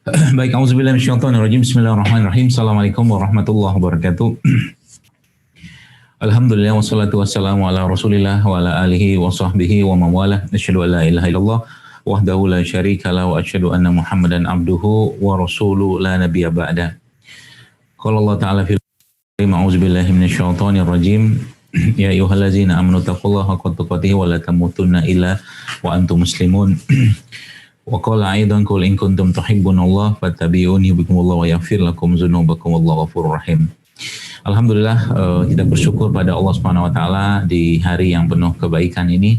Baik, auzubillahi minasyaitonirrajim. Bismillahirrahmanirrahim. Assalamualaikum warahmatullahi wabarakatuh. Alhamdulillah wassalatu wassalamu ala Rasulillah wa ala alihi wa sahbihi wa mawalah. Asyhadu an la ilaha illallah wahdahu la syarika lah wa asyhadu anna Muhammadan abduhu wa rasuluhu la nabiyya ba'da. Qala Allah Ta'ala fil a'udzubillahi minasyaitonirrajim. Ya ayyuhallazina amanu taqullaha haqqa tuqatih wa la tamutunna illa wa antum muslimun. Wa qala aidan qul in kuntum tuhibbunallah fattabi'uni yuhibbukumullah wa yaghfir lakum dzunubakum wallahu ghafurur rahim. Alhamdulillah, kita bersyukur pada Allah Subhanahu wa taala di hari yang penuh kebaikan ini,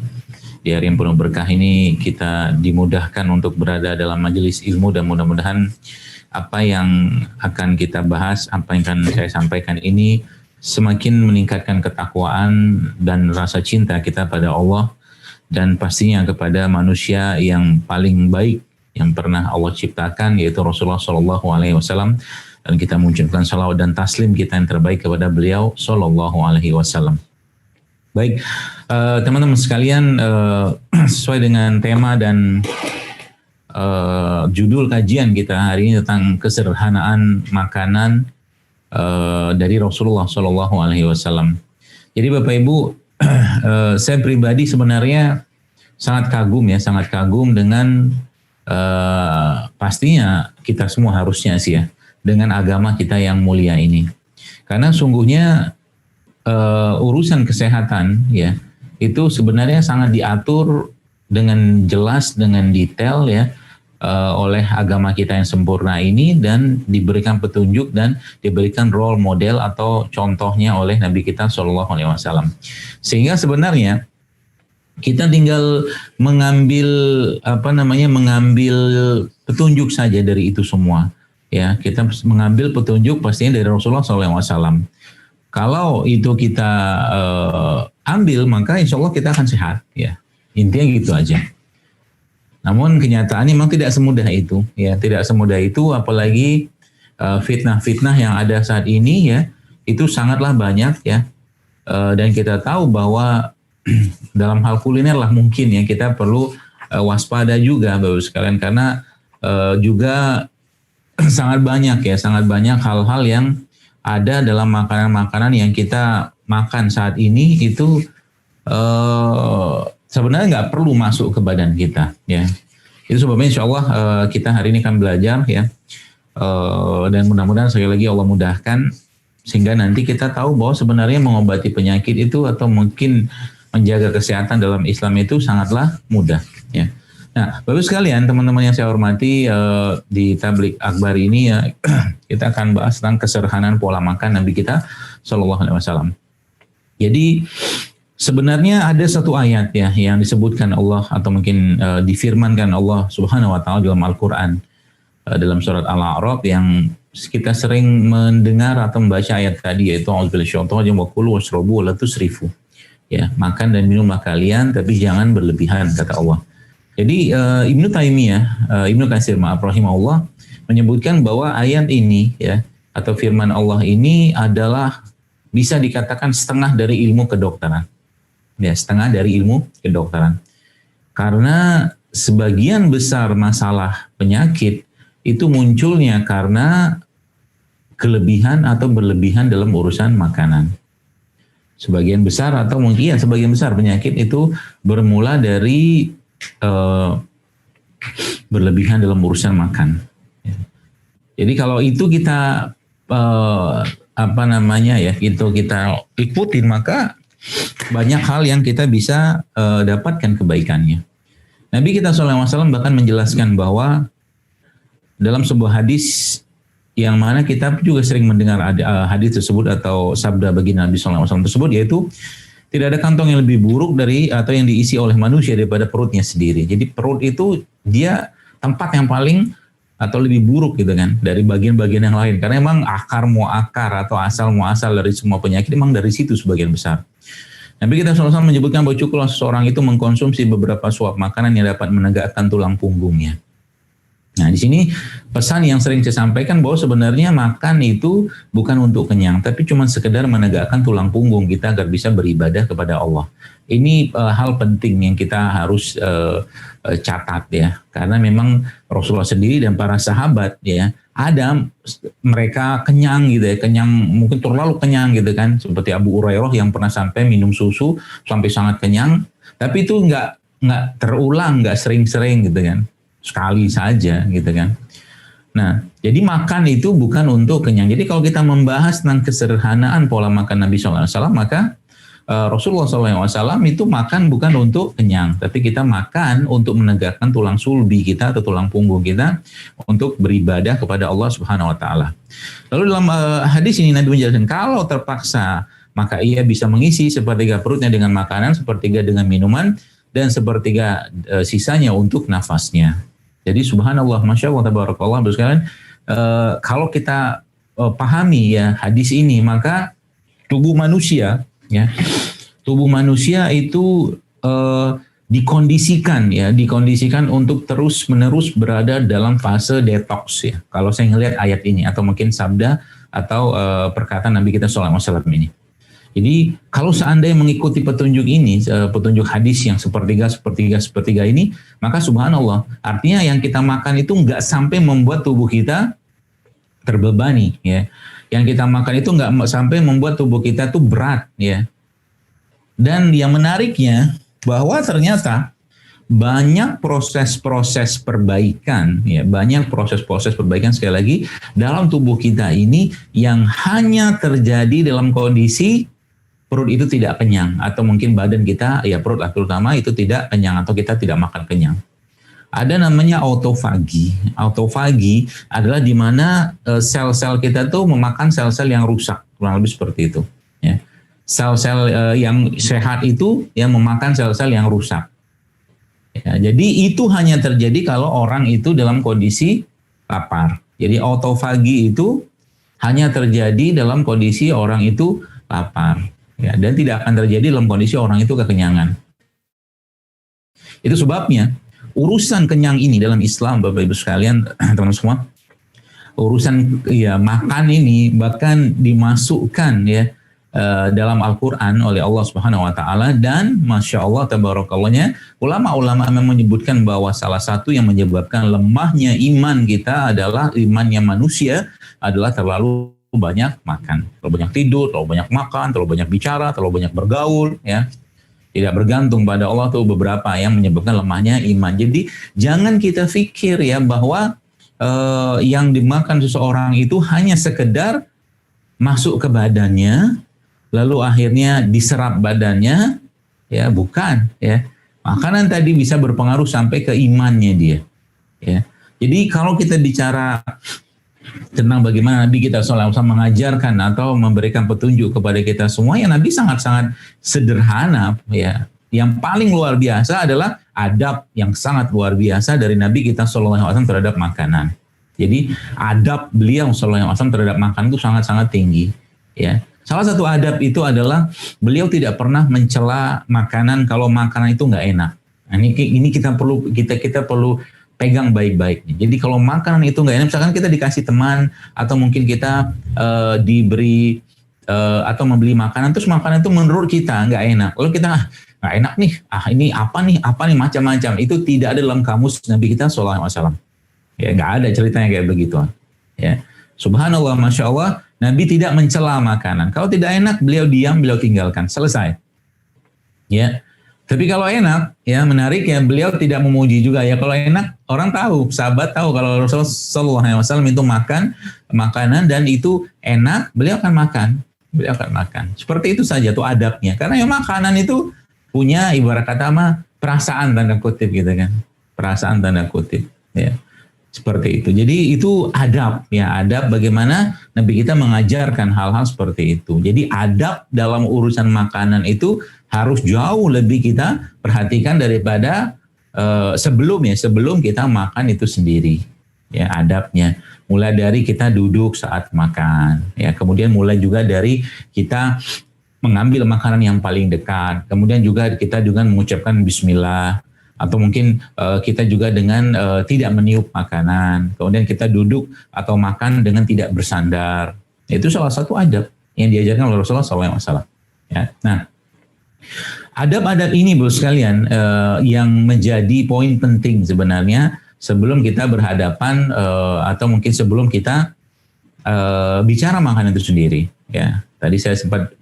di hari yang penuh berkah ini kita dimudahkan untuk berada dalam majelis ilmu, dan mudah-mudahan apa yang akan kita bahas, apa yang akan saya sampaikan ini semakin meningkatkan ketakwaan dan rasa cinta kita pada Allah, dan pastinya kepada manusia yang paling baik yang pernah Allah ciptakan, yaitu Rasulullah SAW. Dan kita mengucapkan salawat dan taslim kita yang terbaik kepada beliau SAW. Baik, teman-teman sekalian, sesuai dengan tema dan judul kajian kita hari ini tentang kesederhanaan makanan dari Rasulullah SAW. Jadi Bapak Ibu, saya pribadi sebenarnya sangat kagum dengan pastinya kita semua harusnya sih ya, dengan agama kita yang mulia ini. Karena sungguhnya urusan kesehatan ya itu sebenarnya sangat diatur dengan jelas, dengan detail ya oleh agama kita yang sempurna ini, dan diberikan petunjuk dan diberikan role model atau contohnya oleh Nabi kita SAW. Sehingga sebenarnya kita tinggal mengambil petunjuk saja dari itu semua. Ya, kita mengambil petunjuk pastinya dari Rasulullah SAW. Kalau itu kita ambil, maka insya Allah kita akan sehat. Ya, intinya gitu aja. Namun kenyataannya memang tidak semudah itu. Ya, tidak semudah itu. Apalagi fitnah-fitnah yang ada saat ini ya, itu sangatlah banyak ya. Dan kita tahu bahwa dalam hal kuliner lah mungkin ya kita perlu waspada juga Bapak sekalian, karena juga sangat banyak hal-hal yang ada dalam makanan-makanan yang kita makan saat ini itu sebenarnya nggak perlu masuk ke badan kita ya. Itu sebabnya insya Allah kita hari ini akan belajar ya, dan mudah-mudahan sekali lagi Allah mudahkan sehingga nanti kita tahu bahwa sebenarnya mengobati penyakit itu atau mungkin menjaga kesehatan dalam Islam itu sangatlah mudah ya. Nah, Bapak sekalian, teman-teman yang saya hormati, di Tablik Akbar ini ya kita akan bahas tentang kesederhanaan pola makan Nabi kita SAW. Jadi sebenarnya ada satu ayat ya yang disebutkan Allah atau mungkin difirmankan Allah Subhanahu wa taala dalam Al-Qur'an, dalam surat Al-A'raf, yang kita sering mendengar atau membaca ayat tadi, yaitu a'udzubillahi wa kulu washrabu wa la tusrifu. Ya, makan dan minumlah kalian tapi jangan berlebihan, kata Allah. Jadi Ibnu Taimiyah, Ibnu Katsir rahimahullah menyebutkan bahwa ayat ini ya atau firman Allah ini adalah bisa dikatakan setengah dari ilmu kedokteran. Ya, setengah dari ilmu kedokteran. Karena sebagian besar masalah penyakit itu munculnya karena kelebihan atau berlebihan dalam urusan makanan. Sebagian besar atau mungkin sebagian besar penyakit itu bermula dari berlebihan dalam urusan makan. Jadi kalau itu kita itu kita ikutin, maka banyak hal yang kita bisa dapatkan kebaikannya. Nabi kita SAW bahkan menjelaskan bahwa dalam sebuah hadis yang mana kita juga sering mendengar hadis tersebut atau sabda baginda Nabi SAW tersebut, yaitu tidak ada kantong yang lebih buruk dari atau yang diisi oleh manusia daripada perutnya sendiri. Jadi perut itu dia tempat yang paling atau lebih buruk gitu kan dari bagian-bagian yang lain, karena memang akar atau asal muasal dari semua penyakit memang dari situ sebagian besar. Nabi kita SAW menyebutkan bahwa cukuplah seseorang itu mengkonsumsi beberapa suap makanan yang dapat menegakkan tulang punggungnya. Nah, di sini pesan yang sering saya sampaikan bahwa sebenarnya makan itu bukan untuk kenyang, tapi cuma sekedar menegakkan tulang punggung kita agar bisa beribadah kepada Allah. Ini hal penting yang kita harus catat ya, karena memang Rasulullah sendiri dan para sahabat ya, ada mereka kenyang gitu ya, kenyang mungkin terlalu kenyang gitu kan, seperti Abu Hurairah yang pernah sampai minum susu sampai sangat kenyang, tapi itu nggak terulang, nggak sering-sering gitu kan. Sekali saja gitu kan. Nah, jadi makan itu bukan untuk kenyang. Jadi kalau kita membahas tentang kesederhanaan pola makan Nabi SAW, maka Rasulullah SAW itu makan bukan untuk kenyang, tapi kita makan untuk menegakkan tulang sulbi kita atau tulang punggung kita untuk beribadah kepada Allah Subhanahu Wa Taala. Lalu dalam hadis ini Nabi menjelaskan kalau terpaksa maka ia bisa mengisi sepertiga perutnya dengan makanan, sepertiga dengan minuman, dan sepertiga sisanya untuk nafasnya. Jadi subhanallah, masya Allah, tabarakallah, sekalian, kalau kita pahami ya hadis ini, maka tubuh manusia itu dikondisikan untuk terus menerus berada dalam fase detox ya. Kalau saya ngelihat ayat ini atau mungkin sabda atau perkataan Nabi kita SAW ini. Jadi kalau seandainya mengikuti petunjuk ini, petunjuk hadis yang sepertiga ini, maka subhanallah, artinya yang kita makan itu nggak sampai membuat tubuh kita terbebani, ya. Yang kita makan itu nggak sampai membuat tubuh kita tuh berat, ya. Dan yang menariknya bahwa ternyata banyak proses-proses perbaikan, ya, banyak proses-proses perbaikan sekali lagi dalam tubuh kita ini yang hanya terjadi dalam kondisi perut itu tidak kenyang, atau mungkin badan kita, ya perut terutama itu tidak kenyang atau kita tidak makan kenyang. Ada namanya autofagi. Autofagi adalah di mana sel-sel kita tuh memakan sel-sel yang rusak, kurang lebih seperti itu. Ya. Sel-sel yang sehat itu yang memakan sel-sel yang rusak. Ya, jadi itu hanya terjadi kalau orang itu dalam kondisi lapar. Jadi autofagi itu hanya terjadi dalam kondisi orang itu lapar. Ya, dan tidak akan terjadi dalam kondisi orang itu kekenyangan. Itu sebabnya urusan kenyang ini dalam Islam, Bapak Ibu sekalian, teman-teman semua, urusan ya makan ini bahkan dimasukkan ya dalam Al-Quran oleh Allah Subhanahu Wa Taala, dan masya Allah tabarakallahnya ulama-ulama menyebutkan bahwa salah satu yang menyebabkan lemahnya iman kita adalah imannya manusia adalah terlalu banyak makan, terlalu banyak tidur, terlalu banyak makan, terlalu banyak bicara, terlalu banyak bergaul, ya. Tidak bergantung pada Allah tuh beberapa yang menyebabkan lemahnya iman. Jadi jangan kita pikir ya bahwa yang dimakan seseorang itu hanya sekedar masuk ke badannya, lalu akhirnya diserap badannya, ya bukan, ya. Makanan tadi bisa berpengaruh sampai ke imannya dia, ya. Jadi kalau kita bicara tentang bagaimana Nabi kita SAW mengajarkan atau memberikan petunjuk kepada kita semua, ya Nabi sangat-sangat sederhana, ya. Yang paling luar biasa adalah adab yang sangat luar biasa dari Nabi kita SAW terhadap makanan. Jadi adab beliau SAW terhadap makanan itu sangat-sangat tinggi, ya. Salah satu adab itu adalah beliau tidak pernah mencela makanan kalau makanan itu nggak enak. Nah, ini kita perlu pegang baik-baik. Jadi kalau makanan itu nggak enak, misalkan kita dikasih teman atau mungkin kita diberi atau membeli makanan, terus makanan itu menurut kita nggak enak, lalu kita nggak enak nih, ini apa nih macam-macam, itu tidak ada dalam kamus Nabi kita SAW. Ya nggak ada ceritanya kayak begitu. Ya subhanallah, masya Allah, Nabi tidak mencela makanan. Kalau tidak enak, beliau diam, beliau tinggalkan, selesai. Ya. Tapi kalau enak, ya menarik ya, beliau tidak memuji juga ya. Kalau enak, orang tahu, sahabat tahu kalau Rasulullah SAW itu makan makanan dan itu enak, beliau akan makan. Seperti itu saja tuh adabnya. Karena ya makanan itu punya ibarat kata perasaan tanda kutip gitu kan, perasaan tanda kutip. Ya. Seperti itu. Jadi itu adab ya, adab bagaimana Nabi kita mengajarkan hal-hal seperti itu. Jadi adab dalam urusan makanan itu harus jauh lebih kita perhatikan daripada sebelum kita makan itu sendiri. Ya, adabnya mulai dari kita duduk saat makan, ya, kemudian mulai juga dari kita mengambil makanan yang paling dekat, kemudian juga kita juga mengucapkan bismillah. Atau mungkin kita juga dengan tidak meniup makanan. Kemudian kita duduk atau makan dengan tidak bersandar. Itu salah satu adab yang diajarkan oleh Rasulullah SAW. Ya. Nah, adab-adab ini bro sekalian yang menjadi poin penting sebenarnya sebelum kita berhadapan atau mungkin sebelum kita bicara makanan itu sendiri. Ya, tadi saya sempat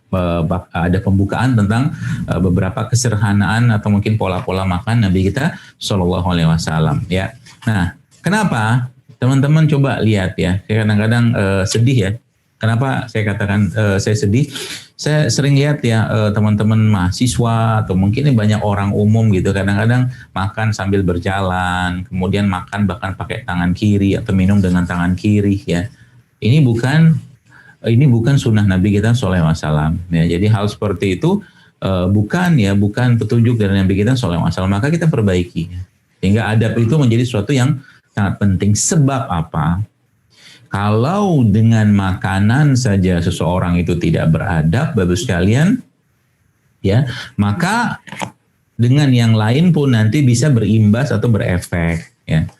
ada pembukaan tentang beberapa kesederhanaan atau mungkin pola-pola makan Nabi kita Shallallahu Alaihi Wasallam. Ya, nah kenapa teman-teman coba lihat ya? Saya kadang-kadang sedih ya. Kenapa saya katakan saya sedih? Saya sering lihat ya teman-teman mahasiswa atau mungkin banyak orang umum gitu kadang-kadang makan sambil berjalan, kemudian makan bahkan pakai tangan kiri atau minum dengan tangan kiri ya. Ini bukan sunnah Nabi kita SAW. Ya, jadi hal seperti itu bukan petunjuk dari Nabi kita SAW. Maka kita perbaiki. Sehingga adab itu menjadi sesuatu yang sangat penting. Sebab apa? Kalau dengan makanan saja seseorang itu tidak beradab, Bapak sekalian, ya, maka dengan yang lain pun nanti bisa berimbas atau berefek. Ya.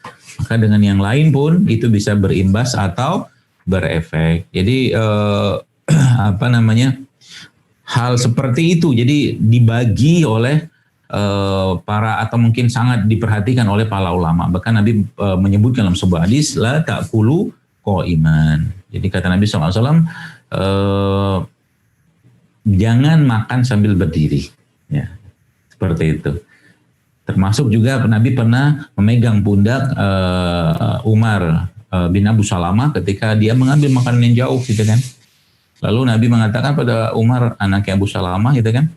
Maka dengan yang lain pun itu bisa berimbas atau berefek. Jadi hal seperti itu jadi dibagi oleh para atau mungkin sangat diperhatikan oleh para ulama. Bahkan Nabi menyebutkan dalam sebuah hadis la ta'kulu qa'iman. Jadi kata Nabi SAW jangan makan sambil berdiri. Ya, seperti itu. Termasuk juga Nabi pernah memegang pundak Umar bin Abu Salamah ketika dia mengambil makanan yang jauh gitu kan. Lalu Nabi mengatakan pada Umar anaknya Abu Salamah gitu kan,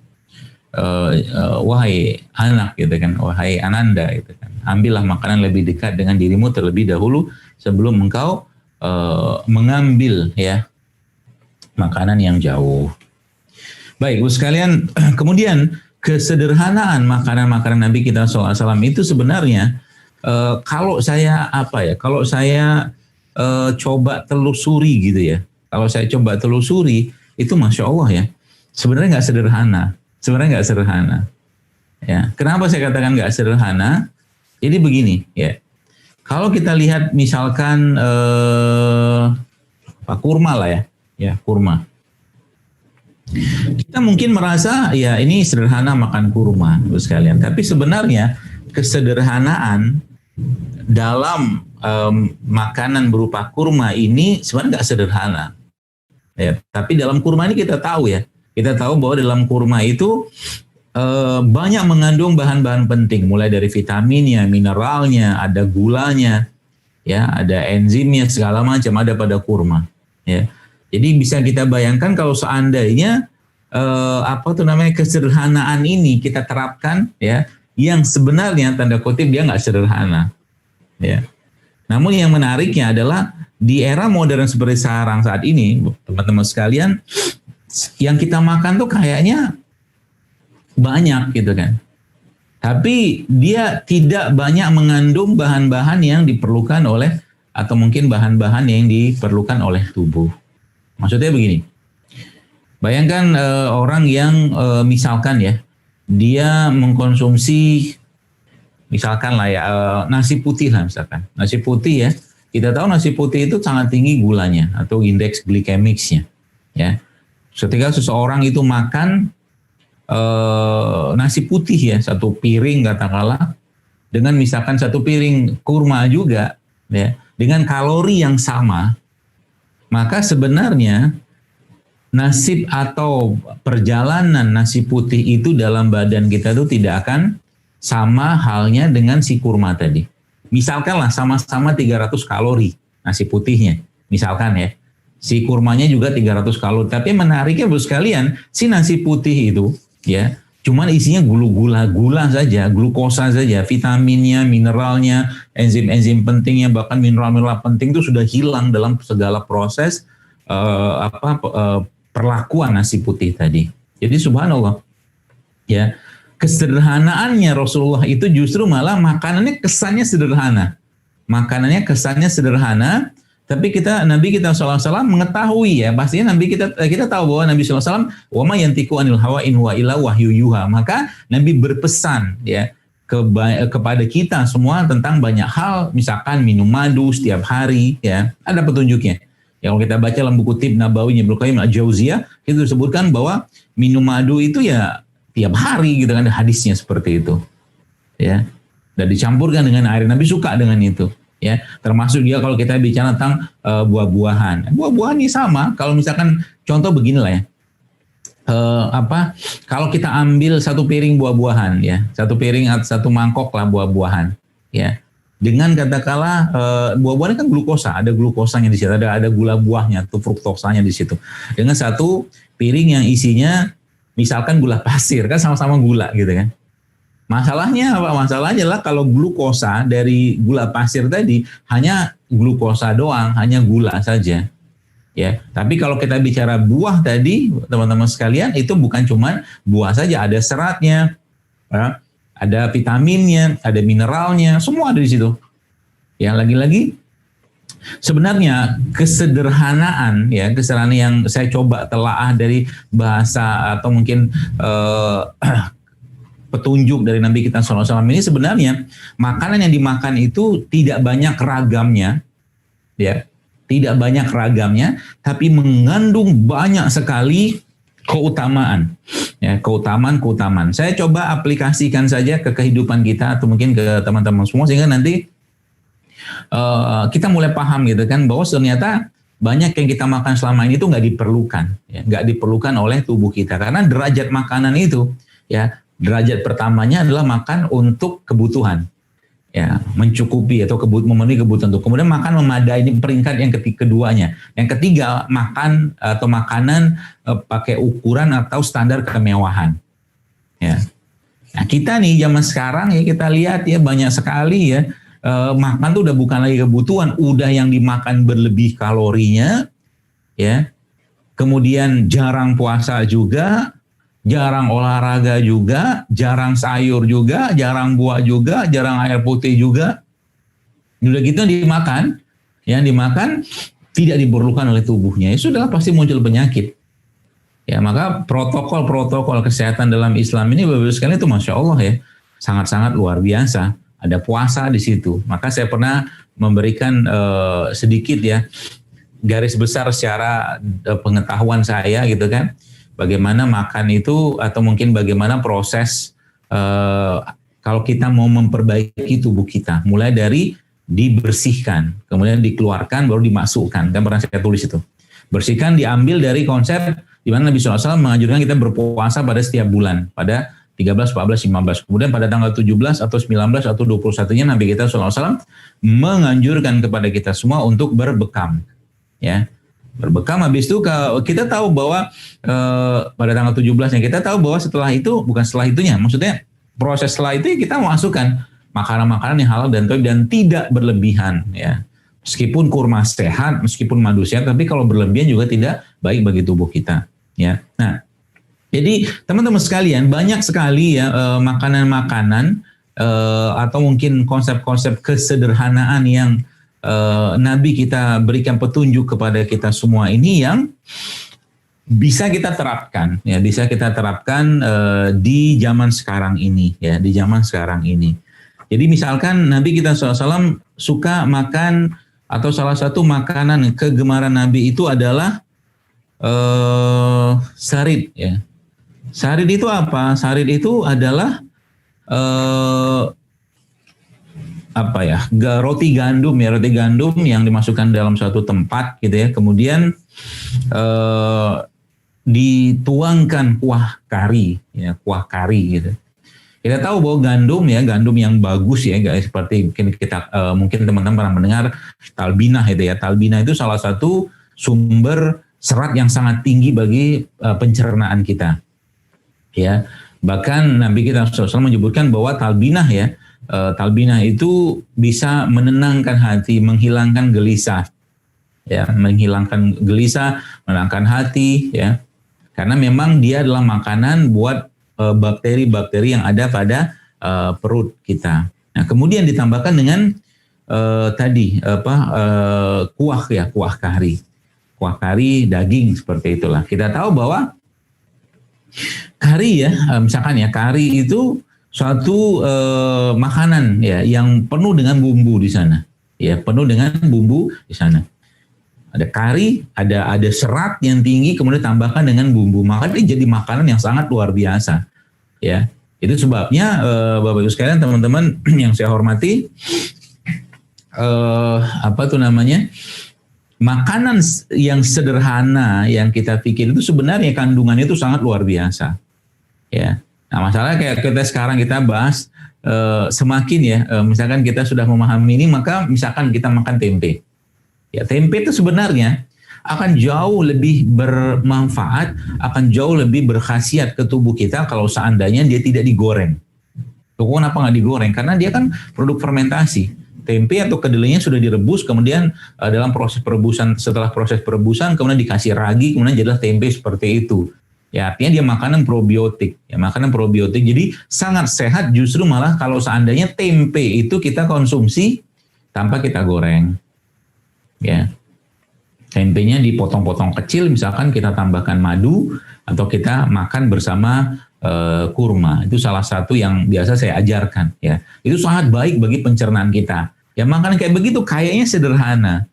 wahai anak gitu kan, wahai ananda gitu kan, ambillah makanan lebih dekat dengan dirimu terlebih dahulu sebelum engkau mengambil ya makanan yang jauh. Baik, Bu sekalian, kemudian kesederhanaan makanan-makanan Nabi kita SAW itu sebenarnya kalau saya coba telusuri gitu ya, kalau saya coba telusuri itu Masya Allah ya, sebenarnya nggak sederhana, ya. Kenapa saya katakan nggak sederhana? Jadi begini ya, kalau kita lihat misalkan kurma lah ya kurma, kita mungkin merasa ya ini sederhana makan kurma, Bu sekalian, tapi sebenarnya kesederhanaan dalam makanan berupa kurma ini sebenarnya nggak sederhana. Ya, tapi dalam kurma ini kita tahu bahwa dalam kurma itu banyak mengandung bahan-bahan penting, mulai dari vitaminnya, mineralnya, ada gulanya, ya, ada enzimnya segala macam ada pada kurma. Ya, jadi bisa kita bayangkan kalau seandainya kesederhanaan ini kita terapkan, ya. Yang sebenarnya tanda kutip dia nggak sederhana, ya. Namun yang menariknya adalah di era modern seperti sekarang saat ini, teman-teman sekalian, yang kita makan tuh kayaknya banyak gitu kan, tapi dia tidak banyak mengandung bahan-bahan yang diperlukan oleh atau mungkin bahan-bahan yang diperlukan oleh tubuh. Maksudnya begini, bayangkan orang yang misalkan ya, dia mengkonsumsi misalkan lah ya nasi putih lah misalkan. Nasi putih ya, kita tahu nasi putih itu sangat tinggi gulanya atau indeks glikemiknya ya. Ketika seseorang itu makan nasi putih ya, satu piring katakanlah, dengan misalkan satu piring kurma juga ya, dengan kalori yang sama, maka sebenarnya nasib atau perjalanan nasi putih itu dalam badan kita itu tidak akan sama halnya dengan si kurma tadi. Misalkanlah sama-sama 300 kalori nasi putihnya, misalkan ya. Si kurmanya juga 300 kalori. Tapi menariknya Bu sekalian, si nasi putih itu ya, cuman isinya gula saja, glukosa saja, vitaminnya, mineralnya, enzim-enzim pentingnya, bahkan mineral-mineral penting itu sudah hilang dalam segala proses perlakuan nasi putih tadi. Jadi subhanallah ya, kesederhanaannya Rasulullah itu justru malah makanannya kesannya sederhana. Tapi Nabi kita SAW mengetahui ya, pastinya kita tahu bahwa Nabi SAW wa ma yantiqu anil hawa in huwa illa wahyu yuha. Maka Nabi berpesan ya, kepada kita semua tentang banyak hal, misalkan minum madu setiap hari, ya ada petunjuknya. Ya, kalau kita baca dalam buku Tib Nabawi Ibnu Qayyim Al-Jauziyah, itu disebutkan bahwa minum madu itu ya tiap hari gitu kan, ada hadisnya seperti itu. Ya. Dan dicampurkan dengan air, Nabi suka dengan itu. Ya, termasuk dia kalau kita bicara tentang buah-buahan. Buah-buahan ini sama, kalau misalkan contoh beginilah ya. Kalau kita ambil satu piring buah-buahan ya, satu piring atau satu mangkok lah buah-buahan ya. Dengan katakanlah buah-buahnya kan glukosa, ada glukosanya di situ, ada gula buahnya, tuh fruktosanya di situ. Dengan satu piring yang isinya misalkan gula pasir, kan sama-sama gula gitu kan. Masalahnya apa? Masalahnya adalah kalau glukosa dari gula pasir tadi hanya glukosa doang, hanya gula saja. Ya, tapi kalau kita bicara buah tadi, teman-teman sekalian, itu bukan cuma buah saja, ada seratnya, ya, ada vitaminnya, ada mineralnya, semua ada di situ. Ya, lagi-lagi sebenarnya kesederhanaan ya, kesederhanaan yang saya coba telaah dari bahasa atau mungkin petunjuk dari Nabi kita SAW ini, sebenarnya makanan yang dimakan itu tidak banyak ragamnya, ya, tidak banyak ragamnya, tapi mengandung banyak sekali keutamaan. Ya, keutamaan. Saya coba aplikasikan saja ke kehidupan kita atau mungkin ke teman-teman semua sehingga nanti kita mulai paham gitu kan, bahwa ternyata banyak yang kita makan selama ini itu nggak diperlukan, ya, nggak diperlukan oleh tubuh kita, karena derajat makanan itu, ya, derajat pertamanya adalah makan untuk kebutuhan, ya, mencukupi atau memenuhi kebutuhan itu. Kemudian makan memadai, ini peringkat yang keduanya. Yang ketiga, makan atau makanan pakai ukuran atau standar kemewahan. Ya. Nah, kita nih zaman sekarang ya, kita lihat ya banyak sekali ya, makan tuh udah bukan lagi kebutuhan, udah yang dimakan berlebih kalorinya, ya. Kemudian jarang puasa juga, jarang olahraga juga, jarang sayur juga, jarang buah juga, jarang air putih juga. Udah gitu yang dimakan tidak diperlukan oleh tubuhnya. Ya sudah, pasti muncul penyakit. Ya, maka protokol kesehatan dalam Islam ini Bapak-Ibu sekalian itu Masya Allah ya, sangat-sangat luar biasa. Ada puasa di situ. Maka saya pernah memberikan sedikit ya garis besar secara pengetahuan saya gitu kan, bagaimana makan itu atau mungkin bagaimana proses kalau kita mau memperbaiki tubuh kita, mulai dari dibersihkan, kemudian dikeluarkan, baru dimasukkan. Kan pernah saya tulis itu. Bersihkan diambil dari konsep di mana Nabi SAW menganjurkan kita berpuasa pada setiap bulan, pada 13, 14, 15. Kemudian pada tanggal 17 atau 19 atau 21-nya Nabi kita SAW menganjurkan kepada kita semua untuk berbekam. Ya, berbekam. Habis itu kita tahu bahwa pada tanggal 17-nya kita tahu bahwa setelah itu, bukan setelah itunya, maksudnya proses setelah itu kita masukkan makanan-makanan yang halal dan thayyib dan tidak berlebihan. Ya, meskipun kurma sehat, meskipun madu sehat, tapi kalau berlebihan juga tidak baik bagi tubuh kita. Ya, nah. Jadi teman-teman sekalian, banyak sekali ya makanan-makanan atau mungkin konsep-konsep kesederhanaan yang Nabi kita berikan petunjuk kepada kita semua ini yang bisa kita terapkan, ya, bisa kita terapkan di zaman sekarang ini, ya, di zaman sekarang ini. Jadi misalkan Nabi kita SAW suka makan atau salah satu makanan kegemaran Nabi itu adalah sarid, ya. Sarid itu apa? Sarid itu adalah roti gandum ya, roti gandum yang dimasukkan dalam suatu tempat gitu ya. Kemudian dituangkan kuah kari ya, kuah kari gitu. Kita tahu bahwa gandum yang bagus ya, guys, seperti mungkin teman-teman pernah mendengar talbinah itu ya. Talbinah itu salah satu sumber serat yang sangat tinggi bagi pencernaan kita. Ya, bahkan Nabi kita SAW menyebutkan bahwa talbinah itu bisa menenangkan hati, menghilangkan gelisah, ya, menghilangkan hati, ya, karena memang dia adalah makanan buat bakteri-bakteri yang ada pada perut kita. Nah, kemudian ditambahkan dengan kuah kari daging seperti itulah. Kita tahu bahwa kari ya, misalkan ya, kari itu suatu makanan ya yang penuh dengan bumbu di sana. Ya, penuh dengan bumbu di sana. Ada kari, ada serat yang tinggi, kemudian tambahkan dengan bumbu. Maka ini jadi makanan yang sangat luar biasa. Ya, itu sebabnya Bapak Ibu sekalian, teman-teman yang saya hormati, makanan yang sederhana yang kita pikir itu sebenarnya kandungannya itu sangat luar biasa. Ya. Nah, masalah kayak kita sekarang kita bahas semakin ya, misalkan kita sudah memahami ini, maka misalkan kita makan tempe. Ya, tempe itu sebenarnya akan jauh lebih bermanfaat, akan jauh lebih berkhasiat ke tubuh kita kalau seandainya dia tidak digoreng. Kenapa nggak digoreng? Karena dia kan produk fermentasi. Tempe atau kedelainya sudah direbus, kemudian dalam proses perebusan, setelah proses perebusan, kemudian dikasih ragi, kemudian jadilah tempe seperti itu. Ya, artinya dia makanan probiotik. Ya, makanan probiotik. Jadi sangat sehat justru malah kalau seandainya tempe itu kita konsumsi tanpa kita goreng. Ya, tempenya dipotong-potong kecil, misalkan kita tambahkan madu atau kita makan bersama kurma. Itu salah satu yang biasa saya ajarkan. Ya, itu sangat baik bagi pencernaan kita. Ya, makanan kayak begitu kayaknya sederhana,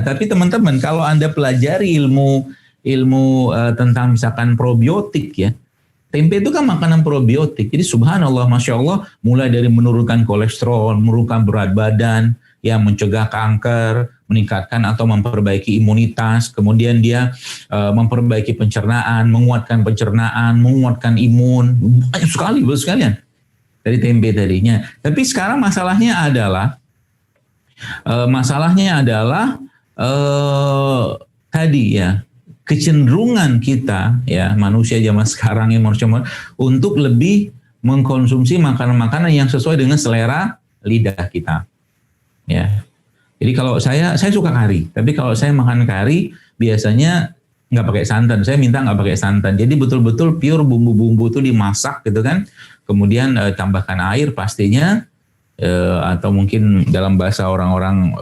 Tapi teman-teman, kalau Anda pelajari ilmu tentang misalkan probiotik ya, tempe itu kan makanan probiotik. Jadi subhanallah, masya Allah, mulai dari menurunkan kolesterol, menurunkan berat badan, ya, mencegah kanker, meningkatkan atau memperbaiki imunitas, kemudian dia memperbaiki pencernaan, menguatkan imun, banyak sekali, bagus sekalian dari tempe tadinya. Tapi sekarang masalahnya adalah tadi ya, kecenderungan kita ya, manusia zaman sekarang ini untuk lebih mengkonsumsi makanan-makanan yang sesuai dengan selera lidah kita. Ya. Jadi kalau saya suka kari, tapi kalau saya makan kari biasanya nggak pakai santan. Saya minta nggak pakai santan. Jadi betul-betul pure bumbu-bumbu itu dimasak gitu kan. Kemudian tambahkan air pastinya, atau mungkin dalam bahasa orang-orang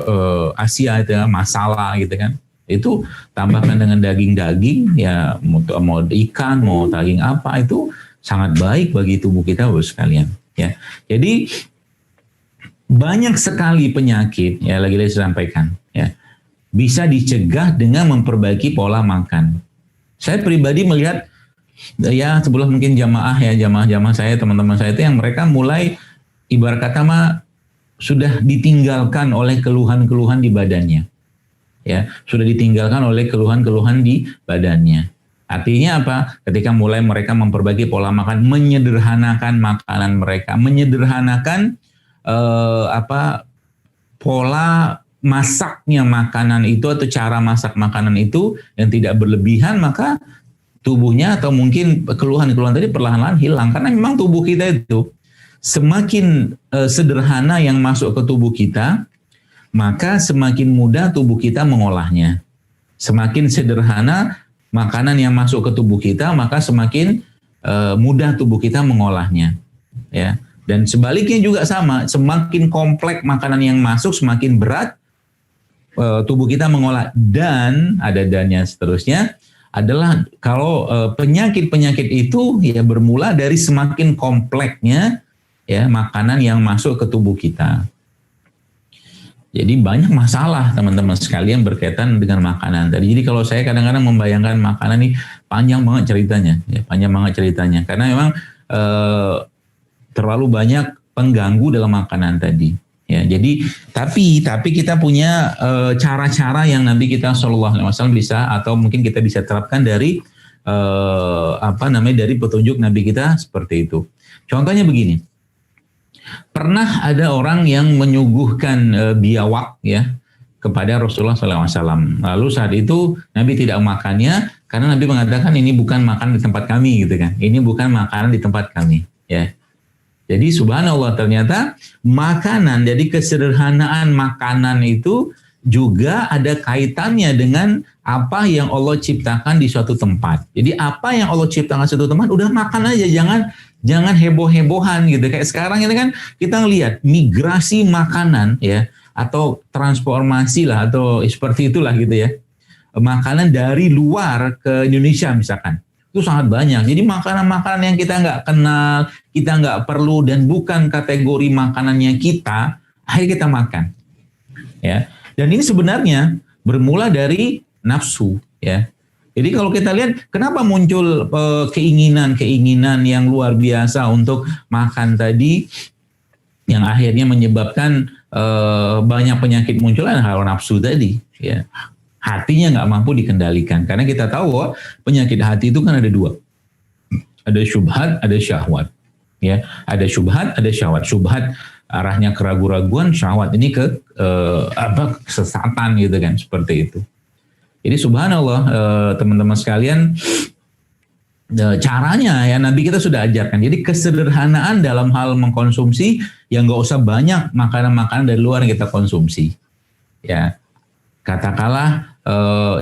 Asia itu ya, masala gitu kan. Itu tambahkan dengan daging-daging ya, mau ikan, mau daging apa, itu sangat baik bagi tubuh kita, Bapak sekalian. Ya. Jadi banyak sekali penyakit ya, lagi-lagi saya sampaikan ya, bisa dicegah dengan memperbaiki pola makan. Saya pribadi melihat ya, sebelum mungkin jamaah saya, teman-teman saya itu yang mereka mulai ibarat kata sudah ditinggalkan oleh keluhan-keluhan di badannya. Ya, sudah ditinggalkan oleh keluhan-keluhan di badannya. Artinya apa? Ketika mulai mereka memperbaiki pola makan, menyederhanakan makanan mereka, menyederhanakan pola masaknya makanan itu atau cara masak makanan itu yang tidak berlebihan, maka tubuhnya atau mungkin keluhan-keluhan tadi perlahan-lahan hilang. Karena memang tubuh kita itu semakin sederhana yang masuk ke tubuh kita, maka semakin mudah tubuh kita mengolahnya. Semakin sederhana makanan yang masuk ke tubuh kita, maka semakin mudah tubuh kita mengolahnya. Ya. Dan sebaliknya juga sama, semakin kompleks makanan yang masuk, semakin berat tubuh kita mengolah. Dan ada dannya seterusnya adalah kalau penyakit-penyakit itu ya bermula dari semakin kompleksnya ya makanan yang masuk ke tubuh kita. Jadi banyak masalah teman-teman sekalian berkaitan dengan makanan tadi. Jadi kalau saya kadang-kadang membayangkan makanan ini panjang banget ceritanya, karena memang terlalu banyak pengganggu dalam makanan tadi. Ya, jadi tapi kita punya cara-cara yang nanti kita sallallahu alaihi wasallam bisa, atau mungkin kita bisa terapkan dari dari petunjuk Nabi kita seperti itu. Contohnya begini. Pernah ada orang yang menyuguhkan biawak ya kepada Rasulullah SAW. Lalu saat itu Nabi tidak memakannya karena Nabi mengatakan ini bukan makan di tempat kami gitu kan. Ini bukan makanan di tempat kami ya. Jadi subhanallah, ternyata makanan, jadi kesederhanaan makanan itu juga ada kaitannya dengan apa yang Allah ciptakan di suatu tempat. Jadi apa yang Allah ciptakan di suatu tempat, udah makan aja, jangan heboh-hebohan gitu. Kayak sekarang ini kan kita ngelihat migrasi makanan ya, atau transformasi lah, atau seperti itulah gitu ya. Makanan dari luar ke Indonesia misalkan. itu sangat banyak. Jadi makanan-makanan yang kita nggak kenal, kita nggak perlu dan bukan kategori makanannya kita, akhirnya kita makan. Ya, dan ini sebenarnya bermula dari nafsu. Ya, jadi kalau kita lihat kenapa muncul keinginan-keinginan yang luar biasa untuk makan tadi, yang akhirnya menyebabkan banyak penyakit munculan hal nafsu tadi. Ya, hatinya nggak mampu dikendalikan. Karena kita tahu bahwa penyakit hati itu kan ada dua. Ada syubhat, ada syahwat. Ya, ada syubhat, ada syahwat. Syubhat arahnya ke ragu-raguan, syahwat ini ke kesesatan gitu kan, seperti itu. Jadi subhanallah teman-teman sekalian, caranya ya Nabi kita sudah ajarkan. Jadi kesederhanaan dalam hal mengkonsumsi, yang nggak usah banyak makanan-makanan dari luar yang kita konsumsi. Ya, katakanlah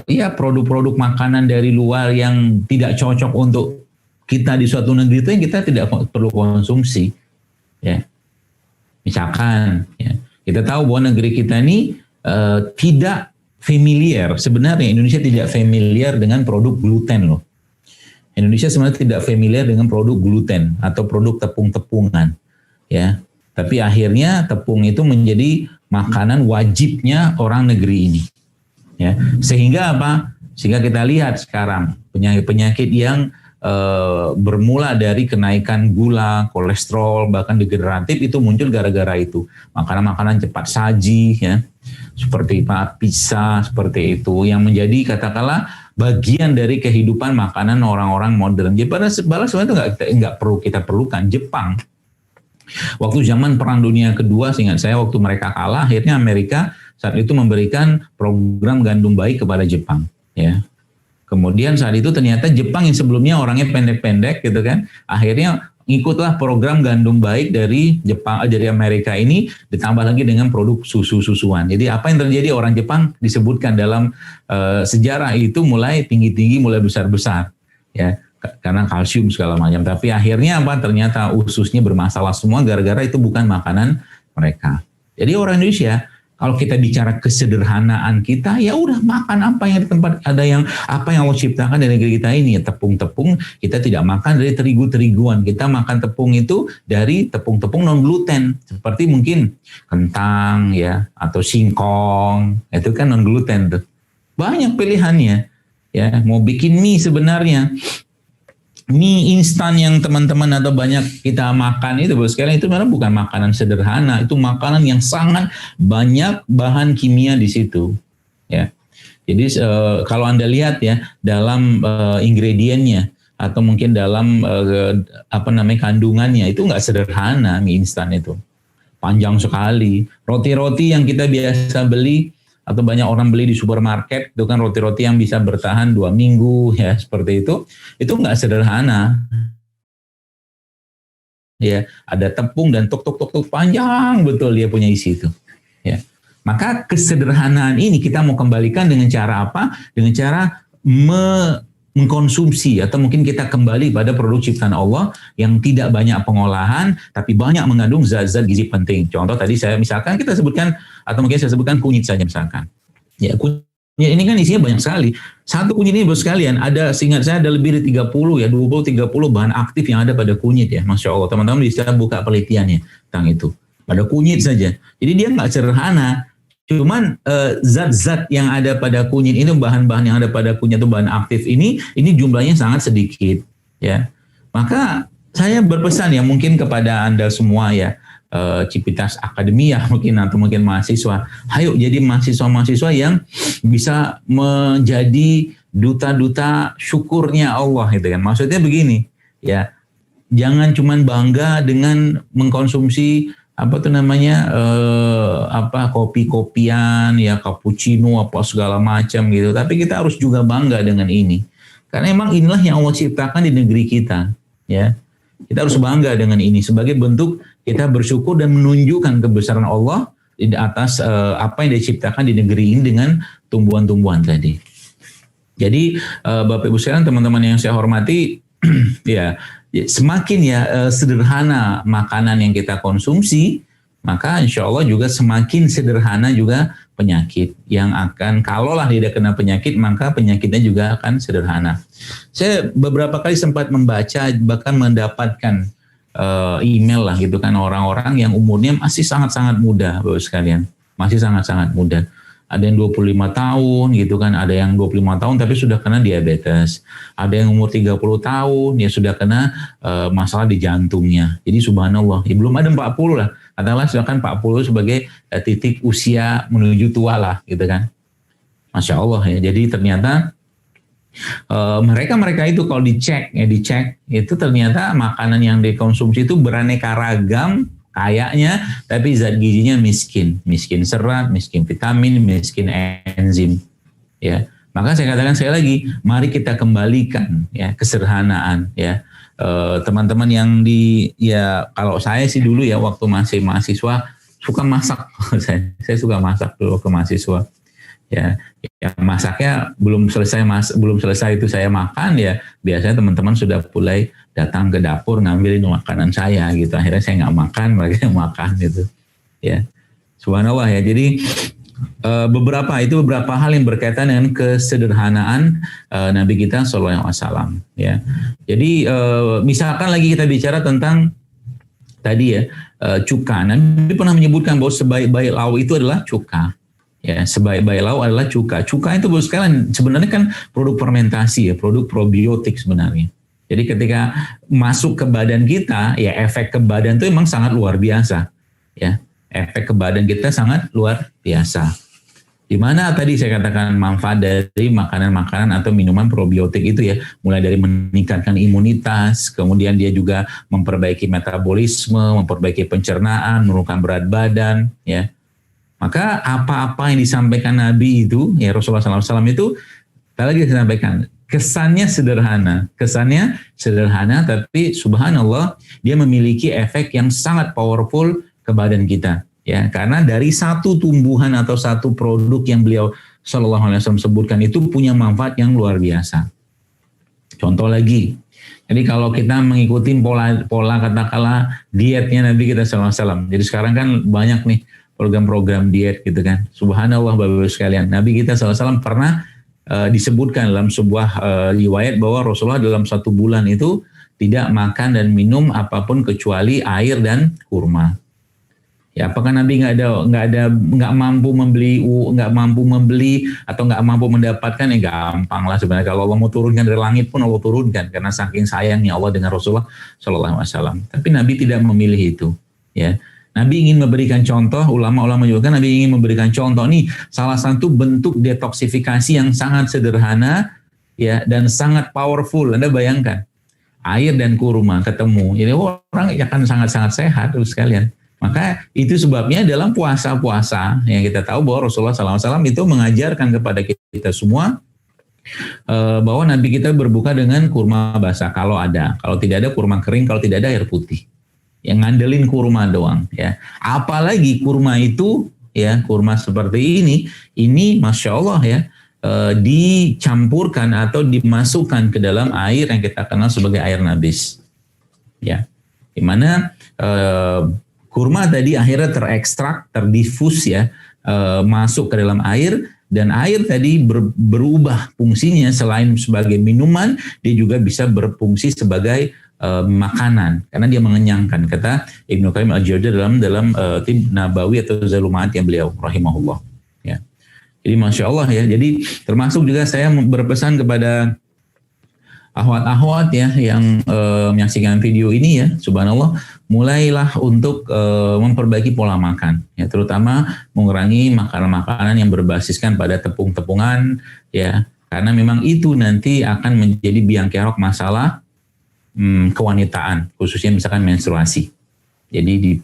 ya produk-produk makanan dari luar yang tidak cocok untuk kita di suatu negeri itu yang kita tidak perlu konsumsi. Ya, misalkan ya, kita tahu bahwa negeri kita ini tidak familiar. Sebenarnya Indonesia tidak familiar dengan produk gluten loh. Indonesia sebenarnya tidak familiar dengan produk gluten atau produk tepung-tepungan. Ya, tapi akhirnya tepung itu menjadi makanan wajibnya orang negeri ini. Ya, sehingga apa? Sehingga kita lihat sekarang penyakit-penyakit yang bermula dari kenaikan gula, kolesterol, bahkan degeneratif itu muncul gara-gara itu. Makanan-makanan cepat saji, ya, seperti pizza, seperti itu, yang menjadi katakanlah bagian dari kehidupan makanan orang-orang modern. Jadi padahal sebenarnya itu nggak perlu kita perlukan. Jepang, waktu zaman Perang Dunia Kedua, seingat saya waktu mereka kalah, akhirnya Amerika saat itu memberikan program gandum bayi kepada Jepang, ya. Kemudian saat itu ternyata Jepang yang sebelumnya orangnya pendek-pendek gitu kan, akhirnya ikutlah program gandum baik dari Jepang, dari Amerika ini, ditambah lagi dengan produk susu-susuan. Jadi apa yang terjadi, orang Jepang disebutkan dalam sejarah itu mulai tinggi-tinggi, mulai besar-besar, ya, karena kalsium segala macam. Tapi akhirnya apa? Ternyata ususnya bermasalah semua gara-gara itu bukan makanan mereka. Jadi orang Indonesia, kalau kita bicara kesederhanaan kita, ya udah makan apa yang di tempat, ada yang apa yang Allah ciptakan di negeri kita ini, ya, tepung-tepung, kita tidak makan dari terigu-teriguan, kita makan tepung itu dari tepung-tepung non gluten, seperti mungkin kentang ya atau singkong, itu kan non gluten tuh. Banyak pilihannya, ya, mau bikin mie sebenarnya. Mie instan yang teman-teman atau banyak kita makan itu, sekarang itu memang bukan makanan sederhana, itu makanan yang sangat banyak bahan kimia di situ, ya. Jadi kalau Anda lihat ya dalam ingredientnya atau mungkin dalam kandungannya itu nggak sederhana. Mie instan itu panjang sekali. Roti-roti yang kita biasa beli atau banyak orang beli di supermarket, itu kan roti-roti yang bisa bertahan 2 minggu, ya, seperti itu nggak sederhana. Ya, ada tepung dan tuk panjang betul dia punya isi itu. Ya. Maka kesederhanaan ini kita mau kembalikan dengan cara apa? Dengan cara mengkonsumsi, atau mungkin kita kembali pada produk ciptaan Allah yang tidak banyak pengolahan tapi banyak mengandung zat-zat gizi penting. Contoh tadi kita sebutkan, atau mungkin saya sebutkan kunyit saja misalkan. Ya, kunyit ini kan isinya banyak sekali. Satu kunyit ini Bos sekalian, ada, seingat saya ada lebih dari 30 ya, 20-30 bahan aktif yang ada pada kunyit ya. Masya Allah, teman-teman bisa buka penelitiannya tentang itu. Pada kunyit saja. Jadi dia nggak sederhana. Cuman zat-zat yang ada pada kunyit ini, bahan-bahan yang ada pada kunyit itu bahan aktif ini jumlahnya sangat sedikit, ya. Maka saya berpesan ya mungkin kepada Anda semua ya, Civitas Academy ya mungkin, atau mungkin mahasiswa, ayo jadi mahasiswa-mahasiswa yang bisa menjadi duta-duta syukurnya Allah gitu kan. Maksudnya begini ya, jangan cuman bangga dengan mengkonsumsi kopi-kopian ya, cappuccino apa segala macam gitu, tapi kita harus juga bangga dengan ini, karena emang inilah yang Allah ciptakan di negeri kita, ya. Kita harus bangga dengan ini sebagai bentuk kita bersyukur dan menunjukkan kebesaran Allah di atas apa yang diciptakan di negeri ini dengan tumbuhan-tumbuhan tadi. Jadi Bapak Ibu sekalian, teman-teman yang saya hormati, ya, semakin ya sederhana makanan yang kita konsumsi, maka insya Allah juga semakin sederhana juga penyakit yang akan, kalaulah tidak kena penyakit, maka penyakitnya juga akan sederhana. Saya beberapa kali sempat membaca, bahkan mendapatkan email lah gitu kan, orang-orang yang umurnya masih sangat-sangat muda, Bapak sekalian. Masih sangat-sangat muda. Ada yang 25 tahun gitu kan, ada yang 25 tahun tapi sudah kena diabetes. Ada yang umur 30 tahun ya sudah kena masalah di jantungnya. Jadi subhanallah, ya belum ada 40 lah. Katakanlah silakan 40 sebagai titik usia menuju tua lah gitu kan. Masya Allah ya. Jadi ternyata mereka itu kalau dicek itu ternyata makanan yang dikonsumsi itu beraneka ragam kayaknya, tapi zat gizinya miskin serat, miskin vitamin, miskin enzim, ya. Maka saya katakan sekali lagi, mari kita kembalikan ya kesederhanaan ya. Teman-teman yang kalau saya sih dulu ya waktu masih mahasiswa suka masak, saya suka masak dulu ke mahasiswa. Ya masaknya belum selesai itu saya makan ya, biasanya teman-teman sudah mulai datang ke dapur ngambilin makanan saya gitu, akhirnya saya nggak makan, mereka yang makan gitu ya. Subhanallah ya. Jadi beberapa hal yang berkaitan dengan kesederhanaan Nabi kita Sallallahu Alaihi Wasallam ya. Jadi misalkan lagi kita bicara tentang tadi ya cuka, Nabi pernah menyebutkan bahwa sebaik-baik lauk itu adalah cuka. Ya, sebaik-baik lauk adalah cuka. Cuka itu bos sekalian sebenarnya kan produk fermentasi ya, produk probiotik sebenarnya. Jadi ketika masuk ke badan kita, ya efek ke badan itu memang sangat luar biasa. Ya, efek ke badan kita sangat luar biasa. Di mana tadi saya katakan manfaat dari makanan-makanan atau minuman probiotik itu ya, mulai dari meningkatkan imunitas, kemudian dia juga memperbaiki metabolisme, memperbaiki pencernaan, menurunkan berat badan, ya. Maka apa-apa yang disampaikan Nabi itu, ya Rasulullah SAW itu, tak lagi disampaikan, kesannya sederhana, tapi subhanallah dia memiliki efek yang sangat powerful ke badan kita. Ya, karena dari satu tumbuhan atau satu produk yang beliau Sallallahu Alaihi Wasallam sebutkan itu punya manfaat yang luar biasa. Contoh lagi, jadi kalau kita mengikuti pola katakanlah dietnya Nabi kita Sallallahu Alaihi Wasallam. Jadi sekarang kan banyak nih program-program diet gitu kan. Subhanallah Bapak-Ibu sekalian. Nabi kita SAW pernah disebutkan dalam sebuah riwayat bahwa Rasulullah dalam 1 bulan itu tidak makan dan minum apapun kecuali air dan kurma. Ya, apakah Nabi nggak mampu membeli atau nggak mampu mendapatkan? Ya gampang lah sebenarnya. Kalau Allah mau turunkan dari langit pun Allah turunkan karena saking sayangnya Allah dengan Rasulullah SAW. Tapi Nabi tidak memilih itu. Ya. Nabi ingin memberikan contoh, ulama-ulama juga kan Nabi ingin memberikan contoh nih, salah satu bentuk detoksifikasi yang sangat sederhana ya dan sangat powerful. Anda bayangkan, air dan kurma ketemu, jadi orang akan sangat-sangat sehat terus sekalian. Maka itu sebabnya dalam puasa-puasa yang kita tahu bahwa Rasulullah SAW itu mengajarkan kepada kita semua bahwa Nabi kita berbuka dengan kurma basah kalau ada, kalau tidak ada kurma kering, kalau tidak ada air putih. Yang ngandelin kurma doang ya. Apalagi kurma itu ya, kurma seperti ini Masya Allah ya, dicampurkan atau dimasukkan ke dalam air yang kita kenal sebagai air nabis ya. Dimana kurma tadi akhirnya terekstrak, terdifus ya, masuk ke dalam air, dan air tadi berubah fungsinya selain sebagai minuman, dia juga bisa berfungsi sebagai makanan karena dia mengenyangkan, kata Ibnu Qayyim al-Jauziyah dalam Tib Nabawi atau Zalumat yang beliau rahimahullah ya. Jadi Masya Allah ya. Jadi termasuk juga saya berpesan kepada ahwat-ahwat ya yang menyaksikan video ini ya, subhanallah, mulailah untuk memperbaiki pola makan ya, terutama mengurangi makanan-makanan yang berbasiskan pada tepung-tepungan ya, karena memang itu nanti akan menjadi biang kerok masalah kewanitaan, khususnya misalkan menstruasi. Jadi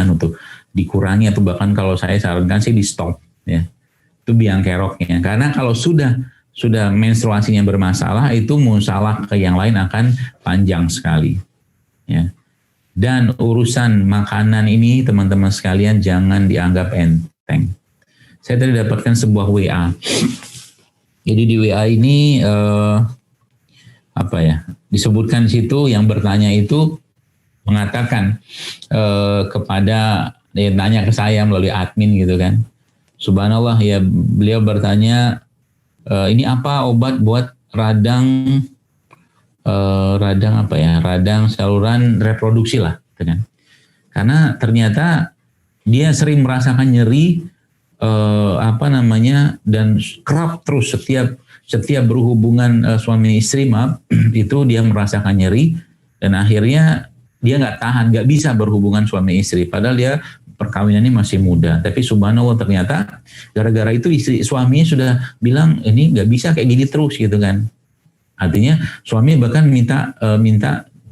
untuk dikurangi atau bahkan kalau saya sarankan sih di stop ya. Itu biang keroknya. Karena kalau sudah menstruasinya bermasalah, itu masalah ke yang lain akan panjang sekali. Ya. Dan urusan makanan ini teman-teman sekalian jangan dianggap enteng. Saya tadi dapatkan sebuah WA. Jadi di WA ini disebutkan di situ yang bertanya itu mengatakan kepada dia nanya ke saya melalui admin gitu kan. Subhanallah ya, beliau bertanya, ini apa obat buat radang, radang apa ya, radang saluran reproduksi lah gitu kan. Karena ternyata dia sering merasakan nyeri, apa namanya, dan kerap terus setiap berhubungan suami istri, maaf, itu dia merasakan nyeri, dan akhirnya dia nggak tahan, nggak bisa berhubungan suami istri, padahal dia perkawinannya masih muda. Tapi subhanallah ternyata gara-gara itu suaminya sudah bilang ini nggak bisa kayak gini terus gitu kan. Artinya suami bahkan minta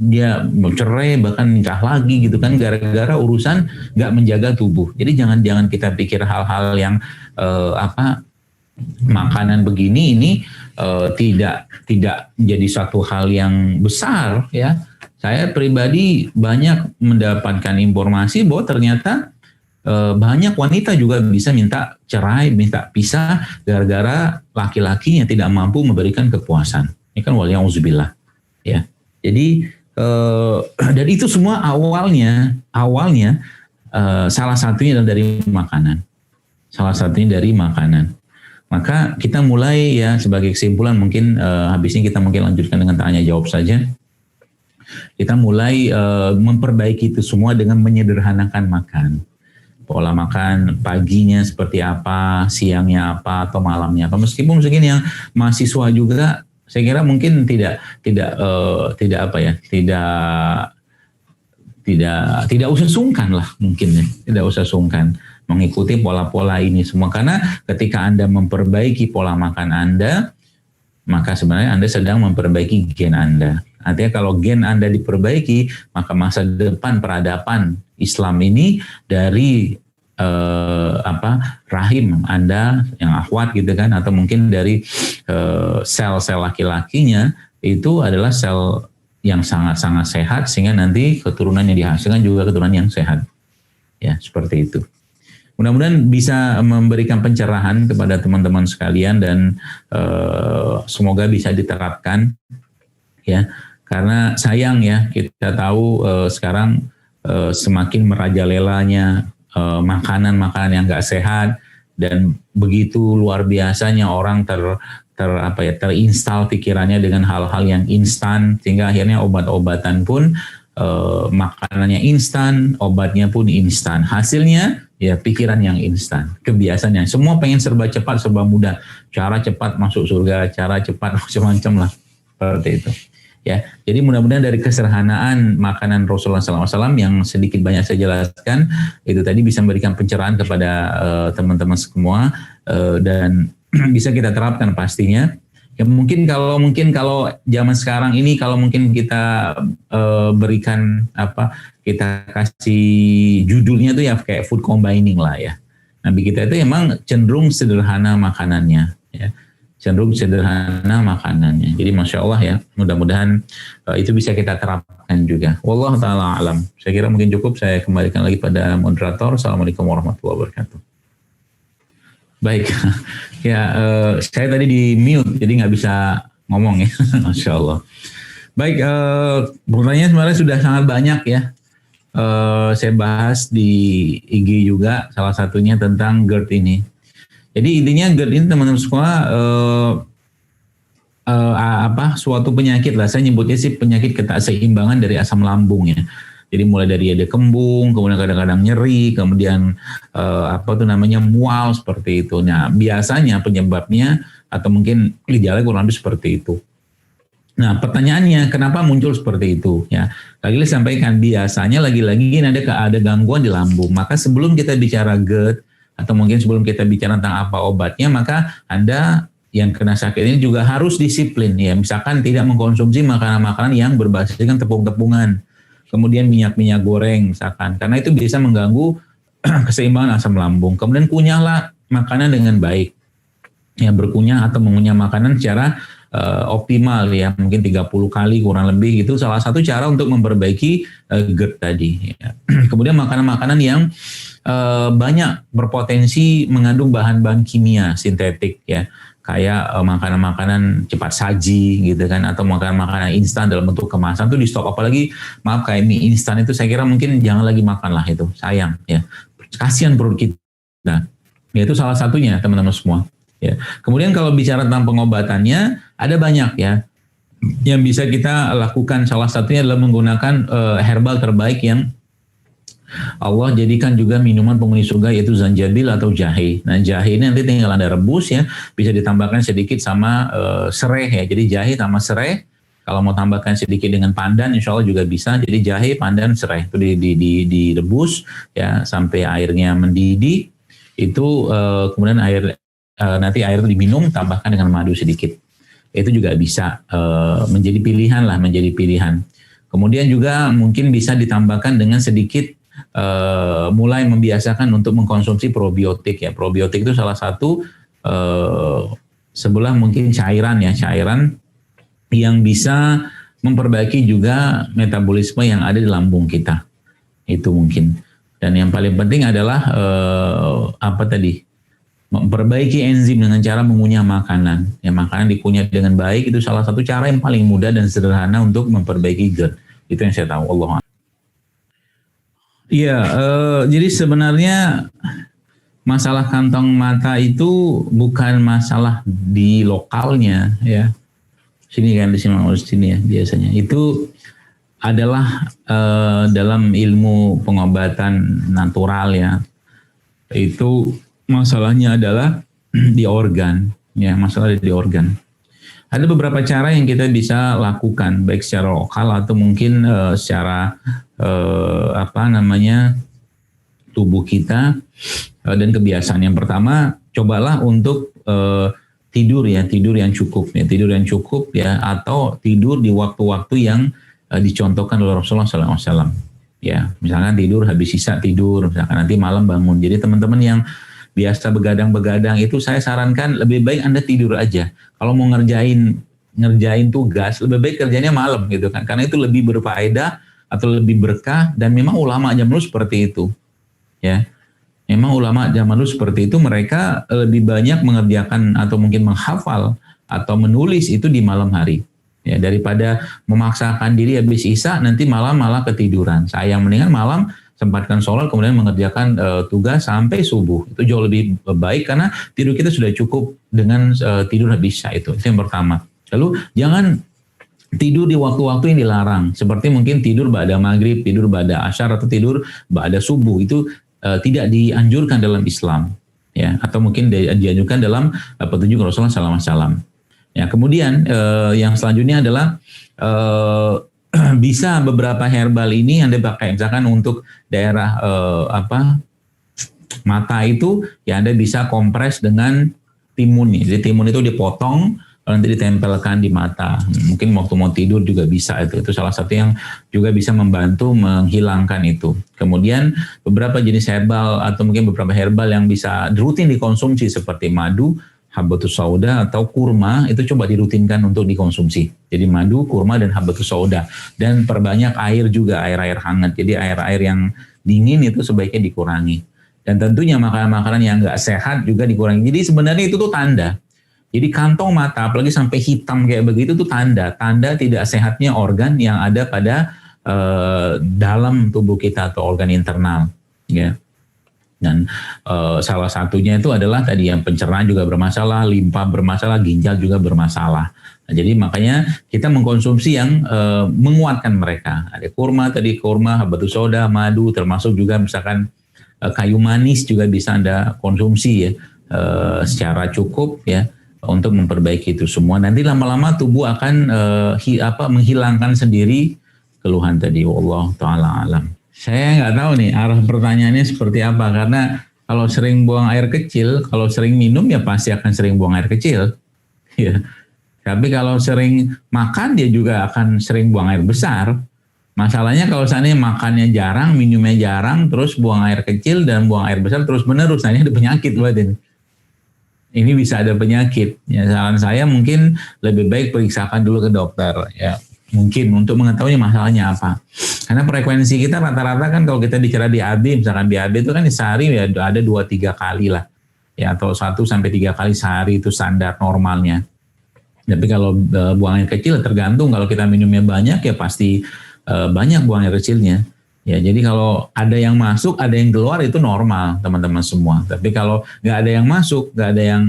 dia cerai, bahkan nikah lagi gitu kan, gara-gara urusan nggak menjaga tubuh. Jadi jangan kita pikir hal-hal yang makanan begini ini tidak menjadi satu hal yang besar ya. Saya pribadi banyak mendapatkan informasi bahwa ternyata banyak wanita juga bisa minta cerai, minta pisah gara-gara laki-lakinya tidak mampu memberikan kepuasan. Ini kan waliyauzubillah ya. Jadi dan itu semua awalnya salah satunya dari makanan. Salah satunya dari makanan. Maka kita mulai ya, sebagai kesimpulan mungkin habis ini kita mungkin lanjutkan dengan tanya jawab saja. Kita mulai memperbaiki itu semua dengan menyederhanakan makan. Pola makan paginya seperti apa, siangnya apa, atau malamnya apa. Meskipun mungkin yang mahasiswa juga, saya kira mungkin tidak usah sungkan lah mungkin ya, tidak usah sungkan mengikuti pola-pola ini semua, karena ketika Anda memperbaiki pola makan Anda, maka sebenarnya Anda sedang memperbaiki gen Anda. Artinya kalau gen Anda diperbaiki, maka masa depan peradaban Islam ini dari rahim Anda yang akhwat gitu kan, atau mungkin dari sel-sel laki-lakinya itu adalah sel yang sangat-sangat sehat, sehingga nanti keturunan yang dihasilkan juga keturunan yang sehat. Ya, seperti itu. Mudah-mudahan bisa memberikan pencerahan kepada teman-teman sekalian, dan semoga bisa diterapkan ya. Karena sayang ya, kita tahu sekarang semakin merajalelanya makanan-makanan yang nggak sehat, dan begitu luar biasanya orang terinstal pikirannya dengan hal-hal yang instan, sehingga akhirnya obat-obatan pun makanannya instan, obatnya pun instan. Hasilnya ya pikiran yang instan, kebiasaan yang semua pengen serba cepat, serba mudah, cara cepat masuk surga, cara cepat macam-macam lah, seperti itu. Ya, jadi mudah-mudahan dari kesederhanaan makanan Rasulullah SAW yang sedikit banyak saya jelaskan itu tadi bisa memberikan pencerahan kepada teman-teman semua, dan bisa kita terapkan pastinya. Ya mungkin kalau zaman sekarang ini, kalau mungkin kita berikan kita kasih judulnya tuh ya kayak food combining lah ya. Nabi kita itu emang cenderung sederhana makanannya ya. Cenderung sederhana makanannya. Jadi Masya Allah ya, mudah-mudahan itu bisa kita terapkan juga. Wallahu ta'ala alam. Saya kira mungkin cukup, saya kembalikan lagi pada moderator. Assalamualaikum warahmatullahi wabarakatuh. Baik, ya saya tadi di mute, jadi nggak bisa ngomong ya. Masya Allah. Baik, pertanyaan sebenarnya sudah sangat banyak ya. Saya bahas di IG juga, salah satunya tentang GERD ini. Jadi intinya GERD ini teman-teman semua suatu penyakit lah. Saya nyebutnya sih penyakit ketakseimbangan dari asam lambung ya. Jadi mulai dari ada kembung, kemudian kadang-kadang nyeri, kemudian mual seperti itu. Nah biasanya penyebabnya atau mungkin gejalanya kurang lebih seperti itu. Nah pertanyaannya kenapa muncul seperti itu ya? Lagi-lagi sampaikan biasanya lagi-lagi ada gangguan di lambung. Maka sebelum kita bicara GERD atau mungkin sebelum kita bicara tentang apa obatnya, maka Anda yang kena sakit ini juga harus disiplin ya. Misalkan tidak mengkonsumsi makanan-makanan yang berbasiskan tepung-tepungan, kemudian minyak-minyak goreng misalkan, karena itu bisa mengganggu keseimbangan asam lambung. Kemudian kunyahlah makanan dengan baik, ya berkunyah atau mengunyah makanan secara optimal ya, mungkin 30 kali kurang lebih gitu. Salah satu cara untuk memperbaiki GERD tadi. Ya. Kemudian makanan-makanan yang banyak berpotensi mengandung bahan-bahan kimia sintetik ya, kayak makanan-makanan cepat saji gitu kan, atau makanan-makanan instan dalam bentuk kemasan tuh di stop. Apalagi maaf kayak mie instan itu saya kira mungkin jangan lagi makan lah, itu sayang ya. kasihan perut kita. Ya, itu salah satunya teman-teman semua. Ya. Kemudian kalau bicara tentang pengobatannya, ada banyak ya yang bisa kita lakukan. Salah satunya adalah menggunakan herbal terbaik yang Allah jadikan juga minuman penghuni surga, yaitu zanjabil atau jahe. Nah, jahe ini nanti tinggal Anda rebus ya, bisa ditambahkan sedikit sama serai ya. Jadi jahe sama serai. Kalau mau tambahkan sedikit dengan pandan, insya Allah juga bisa. Jadi jahe, pandan, serai itu direbus ya sampai airnya mendidih. Itu kemudian nanti air itu diminum, tambahkan dengan madu sedikit. Itu juga bisa menjadi pilihan lah, menjadi pilihan. Kemudian juga mungkin bisa ditambahkan dengan sedikit mulai membiasakan untuk mengkonsumsi probiotik ya. Probiotik itu salah satu sebelah mungkin cairan yang bisa memperbaiki juga metabolisme yang ada di lambung kita. Itu mungkin. Dan yang paling penting adalah memperbaiki enzim dengan cara mengunyah makanan. Ya, makanan dikunyah dengan baik itu salah satu cara yang paling mudah dan sederhana untuk memperbaiki GERD. Itu yang saya tahu. Allah. Iya, jadi sebenarnya masalah kantong mata itu bukan masalah di lokalnya ya. Sini kan, di sini ya biasanya. Itu adalah dalam ilmu pengobatan natural ya. Itu masalahnya adalah di organ ya, masalah di organ. Ada beberapa cara yang kita bisa lakukan baik secara lokal atau mungkin secara tubuh kita dan kebiasaan. Yang pertama, cobalah untuk tidur yang cukup ya, atau tidur di waktu-waktu yang dicontohkan oleh Rasulullah SAW. Ya, misalkan tidur habis sisa tidur, misalkan nanti malam bangun. Jadi teman-teman yang biasa begadang-begadang itu saya sarankan lebih baik Anda tidur aja. Kalau mau ngerjain tugas, lebih baik kerjanya malam gitu kan. Karena itu lebih berfaedah atau lebih berkah, dan memang ulama zaman dulu seperti itu. Ya. Memang ulama zaman dulu seperti itu, mereka lebih banyak mengerjakan atau mungkin menghafal atau menulis itu di malam hari. Ya, daripada memaksakan diri habis isya nanti malam malah ketiduran. Sayang, mendingan malam sempatkan sholat kemudian mengerjakan tugas sampai subuh. Itu jauh lebih baik karena tidur kita sudah cukup dengan tidur habis isya itu. Itu yang pertama. Lalu jangan tidur di waktu-waktu yang dilarang. Seperti mungkin tidur ba'da maghrib, tidur ba'da asyar, atau tidur ba'da subuh. Itu tidak dianjurkan dalam Islam. Ya, atau mungkin dianjurkan dalam petunjuk Rasulullah SAW. Ya, kemudian yang selanjutnya adalah bisa beberapa herbal ini Anda pakai, misalkan untuk daerah mata itu ya Anda bisa kompres dengan timun. Jadi timun itu dipotong nanti ditempelkan di mata. Mungkin waktu mau tidur juga bisa itu. Itu salah satu yang juga bisa membantu menghilangkan itu. Kemudian beberapa jenis herbal atau mungkin beberapa herbal yang bisa rutin dikonsumsi seperti madu, habbatus sauda atau kurma, itu coba dirutinkan untuk dikonsumsi. Jadi madu, kurma, dan habbatus sauda. Dan perbanyak air juga, air-air hangat. Jadi air-air yang dingin itu sebaiknya dikurangi. Dan tentunya makanan-makanan yang nggak sehat juga dikurangi. Jadi sebenarnya itu tuh tanda. Jadi kantong mata, apalagi sampai hitam kayak begitu, tuh tanda tidak sehatnya organ yang ada pada dalam tubuh kita atau organ internal. Ya. Dan salah satunya itu adalah tadi yang pencernaan juga bermasalah, limpa bermasalah, ginjal juga bermasalah. Nah, jadi makanya kita mengkonsumsi yang menguatkan mereka. Ada kurma, habbatus sauda, madu, termasuk juga misalkan kayu manis juga bisa Anda konsumsi ya secara cukup ya untuk memperbaiki itu semua. Nanti lama-lama tubuh akan menghilangkan sendiri keluhan tadi. Wallahu ta'ala alam. Saya nggak tahu nih arah pertanyaannya seperti apa, karena kalau sering buang air kecil, kalau sering minum ya pasti akan sering buang air kecil. Ya. Tapi kalau sering makan dia juga akan sering buang air besar. Masalahnya kalau seandainya makannya jarang, minumnya jarang, terus buang air kecil dan buang air besar terus menerus, nah ini ada penyakit buat ini. Ini bisa ada penyakit. Ya, saran saya mungkin lebih baik periksakan dulu ke dokter ya. Mungkin untuk mengetahui masalahnya apa. Karena frekuensi kita rata-rata kan kalau kita bicara DAB, misalkan DAB itu kan sehari ya ada 2-3 kali lah. Ya, atau 1-3 kali sehari itu standar normalnya. Tapi kalau buang air kecil tergantung, kalau kita minumnya banyak ya pasti banyak buang air kecilnya. Ya, jadi kalau ada yang masuk, ada yang keluar itu normal teman-teman semua. Tapi kalau nggak ada yang masuk, nggak ada yang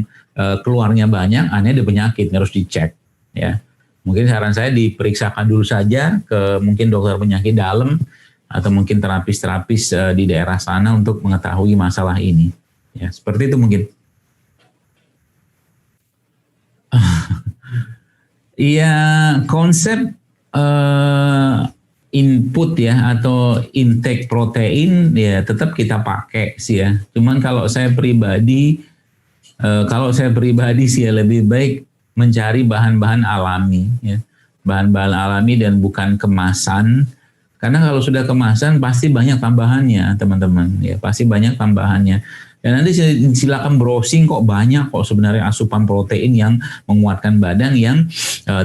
keluarnya banyak, aneh ada penyakit harus dicek. Ya, mungkin saran saya diperiksakan dulu saja ke mungkin dokter penyakit dalam atau mungkin terapis-terapis di daerah sana untuk mengetahui masalah ini. Ya, seperti itu mungkin. Iya, konsep eh, input ya atau intake protein ya tetap kita pakai sih ya. Cuman kalau saya pribadi sih ya lebih baik mencari bahan-bahan alami ya. Bahan-bahan alami dan bukan kemasan. Karena kalau sudah kemasan pasti banyak tambahannya, teman-teman. Ya, pasti banyak tambahannya. Dan nanti silakan browsing kok banyak kok sebenarnya asupan protein yang menguatkan badan yang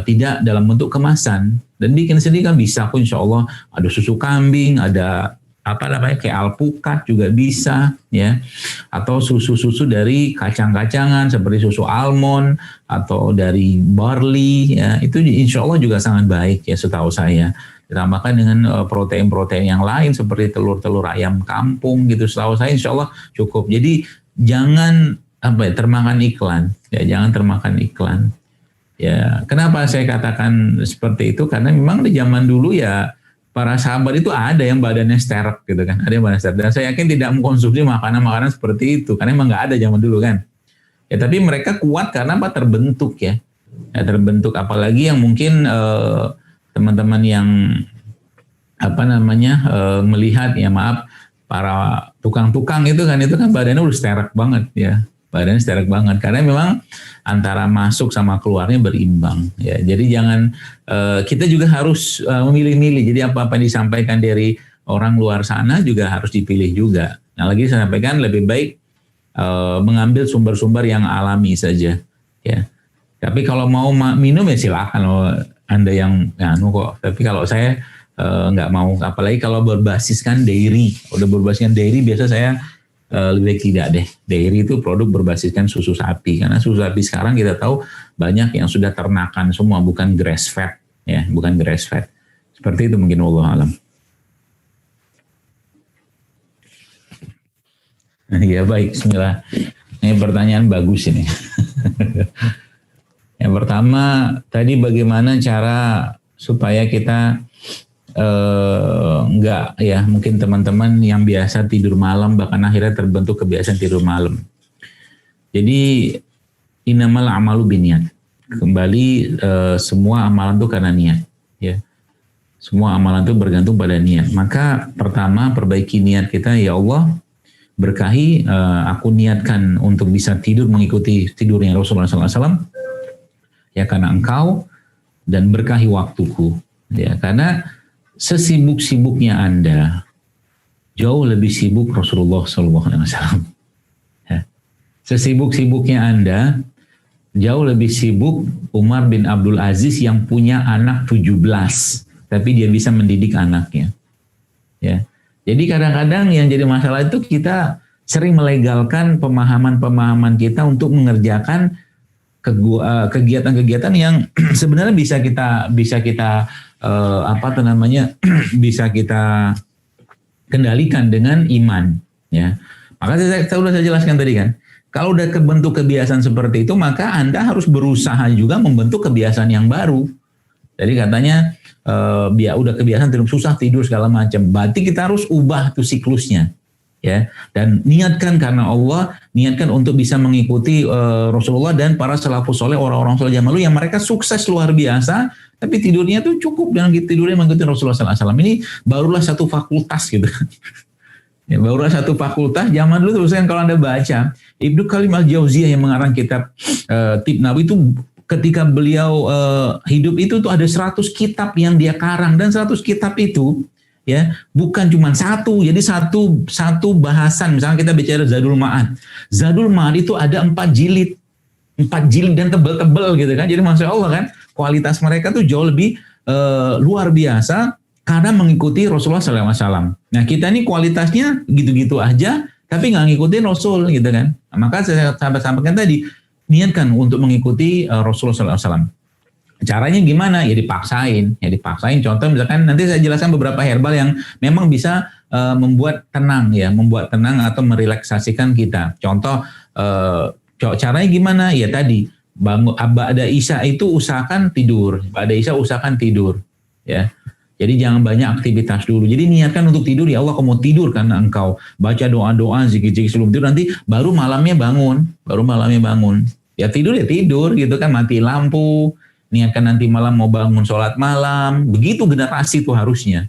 tidak dalam bentuk kemasan. Dan bikin sendiri kan bisa kok insya Allah. Ada susu kambing, ada apa namanya kayak alpukat juga bisa ya, atau susu-susu dari kacang-kacangan seperti susu almond atau dari barley ya, itu insya Allah juga sangat baik ya setahu saya. Ditambahkan dengan protein-protein yang lain seperti telur-telur ayam kampung gitu, setahu saya insya Allah cukup. Jadi jangan termakan iklan ya, jangan termakan iklan ya. Kenapa saya katakan seperti itu, karena memang di zaman dulu ya para sahabat itu ada yang badannya sterek gitu kan, ada yang badannya sterek, dan saya yakin tidak mengkonsumsi makanan-makanan seperti itu karena memang nggak ada zaman dulu kan ya. Tapi mereka kuat karena apa, terbentuk ya, terbentuk. Apalagi yang mungkin teman-teman yang melihat ya, maaf, para tukang-tukang itu kan badannya udah sterek banget ya, badannya sterek banget karena memang antara masuk sama keluarnya berimbang ya. Jadi jangan kita juga harus memilih-milih. Jadi apa-apa yang disampaikan dari orang luar sana juga harus dipilih juga. Nah, lagi saya sampaikan lebih baik mengambil sumber-sumber yang alami saja ya. Tapi kalau mau minum ya silakan Anda yang kok. Tapi kalau saya nggak mau, apalagi kalau berbasiskan dairy. Udah berbasiskan dairy biasa saya lebih baik tidak deh. Dairy itu produk berbasiskan susu sapi, karena susu sapi sekarang kita tahu banyak yang sudah ternakan semua, bukan grass fed ya, bukan grass fed. Seperti itu mungkin, wallahu alam. Ya baik, bismillah. Ini pertanyaan bagus ini. Yang pertama tadi, bagaimana cara supaya kita enggak ya, mungkin teman-teman yang biasa tidur malam bahkan akhirnya terbentuk kebiasaan tidur malam. Jadi innamal a'malu binniyat. Kembali semua amalan itu karena niat ya. Semua amalan itu bergantung pada niat. Maka pertama perbaiki niat kita, ya Allah berkahi aku niatkan untuk bisa tidur mengikuti tidurnya Rasulullah SAW ya karena Engkau, dan berkahi waktuku ya karena sesibuk-sibuknya Anda, jauh lebih sibuk Rasulullah SAW. Ya. Sesibuk-sibuknya Anda, jauh lebih sibuk Umar bin Abdul Aziz yang punya anak 17, tapi dia bisa mendidik anaknya. Ya. Jadi kadang-kadang yang jadi masalah itu kita sering melegalkan pemahaman-pemahaman kita untuk mengerjakan kegiatan-kegiatan yang sebenarnya bisa kita bisa kita kendalikan dengan iman ya. Maka saya sudah jelaskan tadi kan, kalau udah kebentuk kebiasaan seperti itu, maka Anda harus berusaha juga membentuk kebiasaan yang baru. Jadi katanya biar udah kebiasaan tidur susah, tidur segala macam, berarti kita harus ubah tuh siklusnya ya, dan niatkan karena Allah, niatkan untuk bisa mengikuti Rasulullah dan para salafus soleh, orang-orang soleh zaman lalu yang mereka sukses luar biasa, tapi tidurnya tuh cukup dengan tidurnya mengikuti Rasulullah SAW. Ini barulah satu fakultas gitu. Ya, barulah satu fakultas. Zaman dulu terus kan kalau Anda baca Ibnu Qayyim al-Jauziyah yang mengarang kitab Tib Nabi itu, ketika beliau hidup itu tuh ada 100 kitab yang dia karang, dan 100 kitab itu ya bukan cuma satu, jadi satu bahasan. Misalnya kita bicara Zadul Ma'ad. Zadul Ma'ad itu ada 4 jilid dan tebel-tebel gitu kan. Jadi Masya Allah kan, kualitas mereka tuh jauh lebih luar biasa karena mengikuti Rasulullah SAW. Nah kita ini kualitasnya gitu-gitu aja, tapi nggak ngikutin Rasul gitu kan. Nah, maka saya sampaikan tadi, niatkan untuk mengikuti Rasulullah SAW. Caranya gimana? Ya dipaksain. Contoh misalkan nanti saya jelaskan beberapa herbal yang memang bisa membuat tenang ya, membuat tenang atau merelaksasikan kita. Contoh caranya gimana? Ya tadi ba'da isya itu usahakan tidur. Ba'da isya usahakan tidur ya. Jadi jangan banyak aktivitas dulu. Jadi niatkan untuk tidur, ya Allah, kamu tidur karena engkau baca doa-doa, zikir-zikir sebelum tidur, nanti baru malamnya bangun. Ya tidur gitu kan, mati lampu, niatkan nanti malam mau bangun sholat malam, begitu generasi itu harusnya.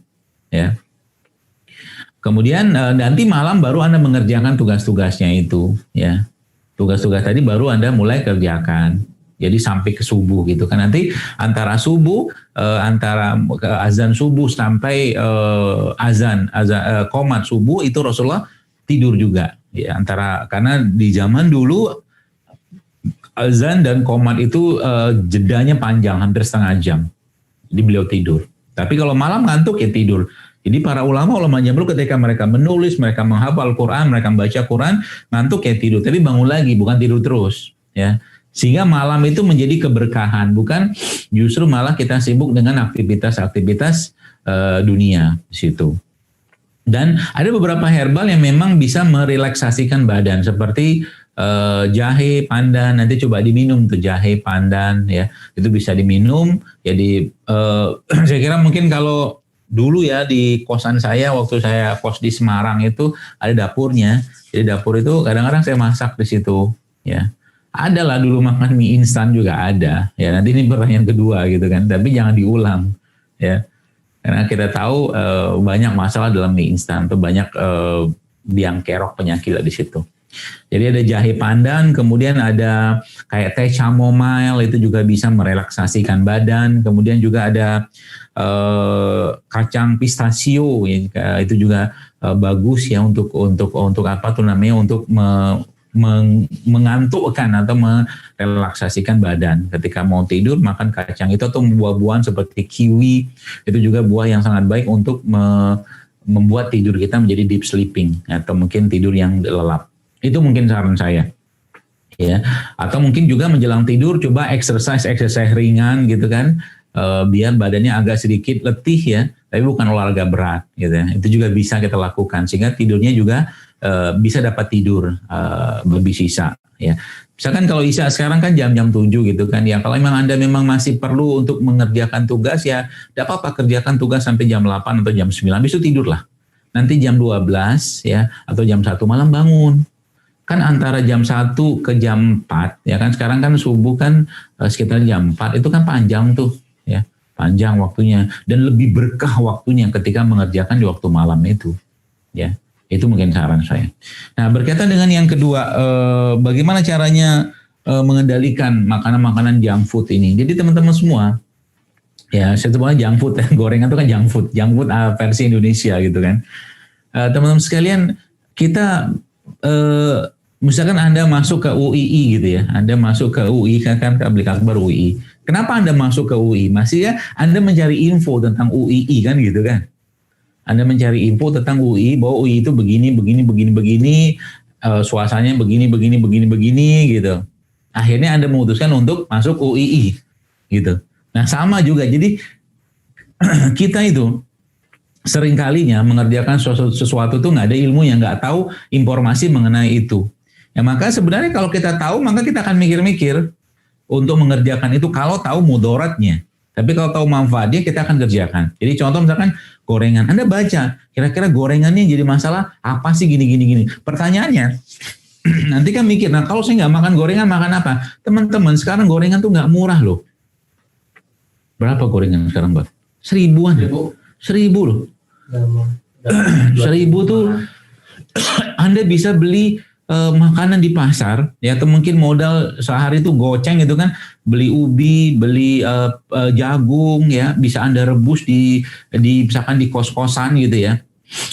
Ya. Kemudian nanti malam baru Anda mengerjakan tugas-tugasnya itu. Ya. Tugas-tugas tadi baru Anda mulai kerjakan. Jadi sampai ke subuh gitu kan. Nanti antara subuh, antara azan subuh sampai azan qomat subuh itu Rasulullah tidur juga. Ya, karena di zaman dulu azan dan qomat itu jedanya panjang, hampir setengah jam. Jadi beliau tidur. Tapi kalau malam ngantuk ya tidur. Jadi para ulama zaman dulu ketika mereka menulis, mereka menghafal Quran, mereka membaca Quran, ngantuk ya tidur. Tapi bangun lagi, bukan tidur terus. Ya. Sehingga malam itu menjadi keberkahan, bukan justru malah kita sibuk dengan aktivitas-aktivitas dunia di situ. Dan ada beberapa herbal yang memang bisa merelaksasikan badan, seperti jahe pandan. Nanti coba diminum tuh jahe pandan ya, itu bisa diminum. Jadi saya kira mungkin kalau dulu ya di kosan saya waktu saya kos di Semarang itu ada dapurnya. Jadi dapur itu kadang-kadang saya masak di situ ya. Ada lah dulu makan mie instan juga ada ya, nanti ini pertanyaan kedua gitu kan, tapi jangan diulang ya, karena kita tahu banyak masalah dalam mie instan tuh, banyak biang kerok penyakit di situ. Jadi ada jahe pandan, kemudian ada kayak teh chamomile, itu juga bisa merelaksasikan badan. Kemudian juga ada kacang pistachio ya, itu juga bagus ya untuk apa tuh namanya, untuk mengantukkan atau merelaksasikan badan. Ketika mau tidur makan kacang itu, atau buah-buahan seperti kiwi, itu juga buah yang sangat baik untuk membuat tidur kita menjadi deep sleeping atau mungkin tidur yang lelap. Itu mungkin saran saya. Ya, atau mungkin juga menjelang tidur coba exercise ringan gitu kan, biar badannya agak sedikit letih ya, tapi bukan olahraga berat gitu ya. Itu juga bisa kita lakukan sehingga tidurnya juga bisa dapat tidur lebih sisa ya. Misalkan kalau isya sekarang kan jam-jam 7 gitu kan ya, kalau memang Anda memang masih perlu untuk mengerjakan tugas ya tidak apa-apa, kerjakan tugas sampai jam 8 atau jam 9, besok tidurlah. Nanti jam 12 ya atau jam 1 malam bangun. Kan antara jam 1 ke jam 4 ya kan, sekarang kan subuh kan sekitar jam 4, itu kan panjang tuh ya, panjang waktunya dan lebih berkah waktunya ketika mengerjakan di waktu malam itu ya. Itu mungkin saran saya. Nah, berkaitan dengan yang kedua, bagaimana caranya mengendalikan makanan-makanan junk food ini. Jadi teman-teman semua, ya sebetulnya junk food, gorengan itu kan junk food versi Indonesia gitu kan. Teman-teman sekalian, kita misalkan Anda masuk ke UII gitu ya, Anda masuk ke UI kan Tabligh Akbar UI. Kenapa Anda masuk ke UI? Masih ya Anda mencari info tentang UII kan gitu kan. Anda mencari info tentang UI, bahwa UI itu begini, suasananya begini gitu. Akhirnya Anda memutuskan untuk masuk UII gitu. Nah sama juga, jadi kita itu seringkalinya mengerjakan sesuatu itu nggak ada ilmunya, nggak tahu informasi mengenai itu. Ya maka sebenarnya kalau kita tahu, maka kita akan mikir-mikir untuk mengerjakan itu kalau tahu mudaratnya. Tapi kalau tahu manfaatnya kita akan kerjakan. Jadi contoh misalkan gorengan, Anda baca kira-kira gorengannya jadi masalah apa sih gini. Pertanyaannya nanti kan mikir, nah kalau saya nggak makan gorengan makan apa? Teman-teman sekarang gorengan tuh nggak murah loh. Berapa gorengan sekarang Bang? 1000-an. 1000 loh. 1000 tuh Anda bisa beli makanan di pasar ya, atau mungkin modal sehari itu goceng gitu kan, beli ubi, beli jagung ya, bisa Anda rebus di misalkan di kos-kosan gitu ya,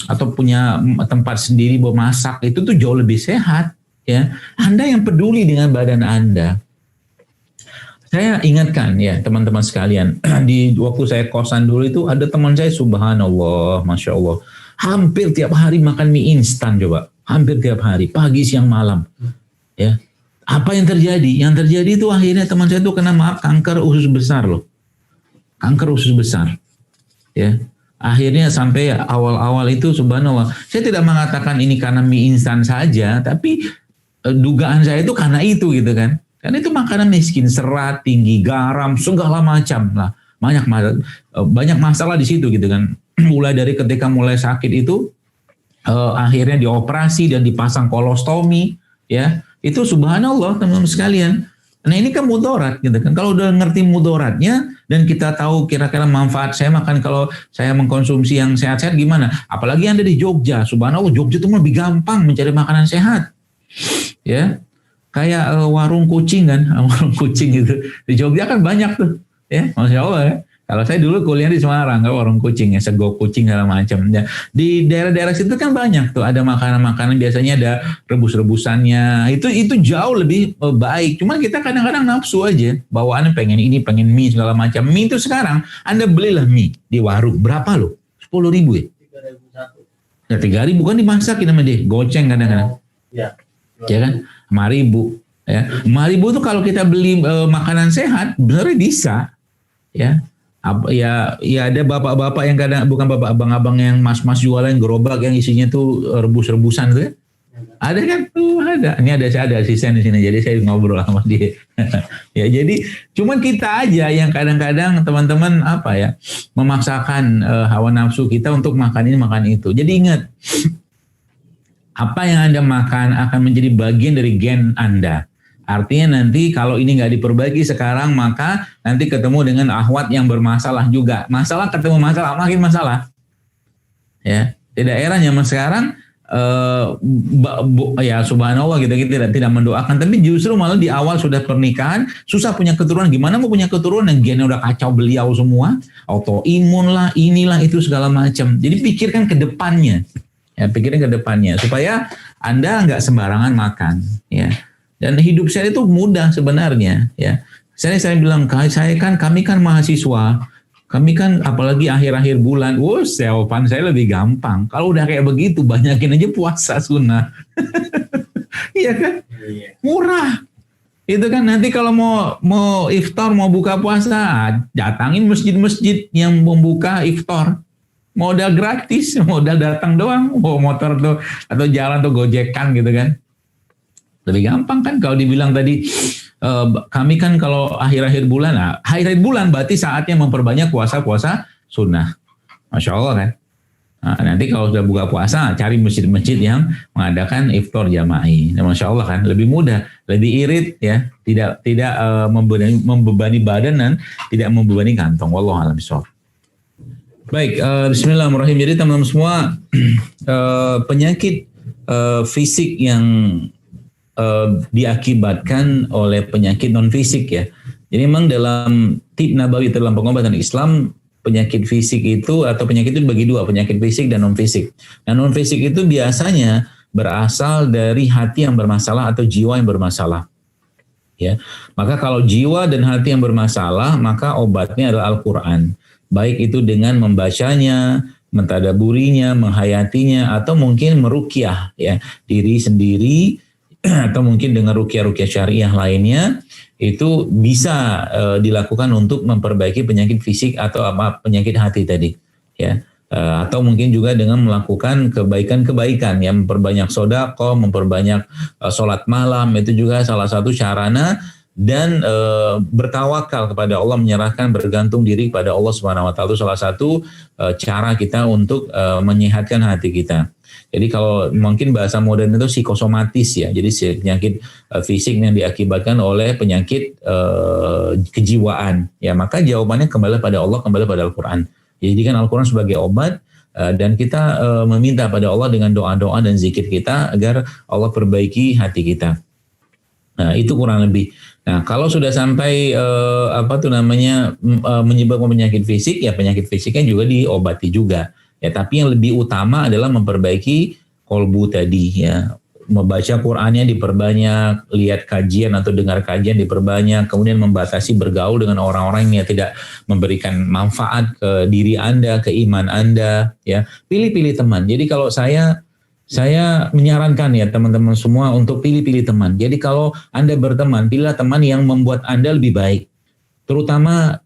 atau punya tempat sendiri buat masak, itu tuh jauh lebih sehat ya. Anda yang peduli dengan badan Anda. Saya ingatkan ya teman-teman sekalian, di waktu saya kosan dulu itu ada teman saya, subhanallah, masya Allah, hampir tiap hari makan mie instan coba. Hampir tiap hari, pagi, siang, malam. Ya, Apa yang terjadi? Yang terjadi itu akhirnya teman saya itu kena kanker usus besar loh. Kanker usus besar. Ya. Akhirnya sampai awal-awal itu subhanallah. Saya tidak mengatakan ini karena mie instan saja, tapi dugaan saya itu karena itu gitu kan. Karena itu makanan miskin, serat, tinggi garam, segala macam lah. Banyak masalah di situ gitu kan. Mulai dari ketika mulai sakit itu akhirnya dioperasi dan dipasang kolostomi ya. Itu subhanallah teman-teman sekalian. Nah ini kan mudarat gitu kan. Kalau udah ngerti mudaratnya dan kita tahu kira-kira manfaat saya makan kalau saya mengkonsumsi yang sehat-sehat gimana. Apalagi yang ada di Jogja. Subhanallah Jogja itu lebih gampang mencari makanan sehat. Ya. Kayak warung kucing kan. Warung kucing gitu. Di Jogja kan banyak tuh. Ya, Masya Allah ya. Kalau saya dulu kuliah di Semarang, kan warung kucing ya, sego kucing segala macam. Ya, di daerah-daerah situ kan banyak tuh ada makanan-makanan biasanya ada rebus-rebusannya. Itu jauh lebih baik. Cuman kita kadang-kadang nafsu aja, bawaannya pengen ini, pengen mie segala macam. Mie itu sekarang Anda belilah mie di warung berapa loh? 10.000 ya? 3.000 ya 3.000 kan dimasakin sama dia, goceng kadang-kadang. Ya. Ya kan? 5.000 ya. 5.000 itu kalau kita beli makanan sehat benar bisa ya. Ya ada bapak-bapak yang kadang bukan bapak abang-abang yang mas-mas jualan gerobak yang isinya tuh rebus-rebusan tuh ya. Ada kan? Ada. Ini ada asisten di sini jadi saya ngobrol sama dia. Ya jadi cuman kita aja yang kadang-kadang teman-teman apa ya memaksakan hawa nafsu kita untuk makan ini makan itu. Jadi ingat apa yang Anda makan akan menjadi bagian dari gen Anda. Artinya nanti kalau ini nggak diperbaiki sekarang maka nanti ketemu dengan ahwat yang bermasalah juga. Masalah ketemu masalah, makin masalah. Ya, di daerah zaman sekarang ya subhanallah kita tidak mendoakan, tapi justru malah di awal sudah pernikahan susah punya keturunan. Gimana mau punya keturunan yang gennya udah kacau beliau semua, autoimun lah, inilah itu segala macam. Jadi pikirkan ke depannya. Ya, pikirin ke depannya supaya Anda nggak sembarangan makan, ya. Dan hidup saya itu mudah sebenarnya, ya. Saya bilang, kami kan mahasiswa, kami kan apalagi akhir-akhir bulan, jawaban saya lebih gampang. Kalau udah kayak begitu, banyakin aja puasa sunnah. Iya kan? Murah. Itu kan nanti kalau mau iftar, mau buka puasa, datangin masjid-masjid yang membuka iftar. Modal gratis, modal datang doang, motor tuh atau jalan tuh gojekan gitu kan. Lebih gampang kan kalau dibilang tadi kami kan kalau akhir-akhir bulan, akhir-akhir bulan berarti saatnya memperbanyak puasa-puasa sunnah. Masya Allah kan. Nah, nanti kalau sudah buka puasa cari masjid-masjid yang mengadakan iftar jama'i. Nah, Masya Allah kan lebih mudah, lebih irit ya, tidak membebani badan dan tidak membebani kantong. Wallahu a'lam bishawab. Baik, bismillahirrahmanirrahim. Jadi teman-teman semua, penyakit fisik yang diakibatkan oleh penyakit non fisik ya. Jadi memang dalam tib nabawi dalam pengobatan Islam penyakit fisik itu atau penyakit itu dibagi dua, penyakit fisik dan non fisik. Nah non fisik itu biasanya berasal dari hati yang bermasalah atau jiwa yang bermasalah. Ya, maka kalau jiwa dan hati yang bermasalah maka obatnya adalah Al-Quran. Baik itu dengan membacanya, mentadaburinya, menghayatinya, atau mungkin meruqyah ya diri sendiri, atau mungkin dengan ruqyah-ruqyah syariah lainnya, itu bisa dilakukan untuk memperbaiki penyakit fisik atau penyakit hati tadi ya. Atau mungkin juga dengan melakukan kebaikan-kebaikan ya, memperbanyak sedekah, memperbanyak sholat malam, itu juga salah satu sarana. Dan bertawakal kepada Allah, menyerahkan, bergantung diri kepada Allah Subhanahu wa taala itu salah satu cara kita untuk menyehatkan hati kita. Jadi kalau mungkin bahasa modern itu psikosomatis ya. Jadi penyakit fisik yang diakibatkan oleh penyakit kejiwaan. Ya, maka jawabannya kembali pada Allah, kembali pada Al-Qur'an. Jadi kan Al-Qur'an sebagai obat dan kita meminta pada Allah dengan doa-doa dan zikir kita agar Allah perbaiki hati kita. Nah, itu kurang lebih. Nah, kalau sudah sampai menyebabkan penyakit fisik, ya penyakit fisiknya juga diobati juga. Ya, tapi yang lebih utama adalah memperbaiki kolbu tadi ya. Membaca Qur'annya diperbanyak, lihat kajian atau dengar kajian diperbanyak, kemudian membatasi bergaul dengan orang-orang yang tidak memberikan manfaat ke diri Anda, ke iman Anda ya. Pilih-pilih teman. Jadi kalau saya Saya menyarankan ya teman-teman semua untuk pilih-pilih teman. Jadi kalau Anda berteman, pilihlah teman yang membuat Anda lebih baik. Terutama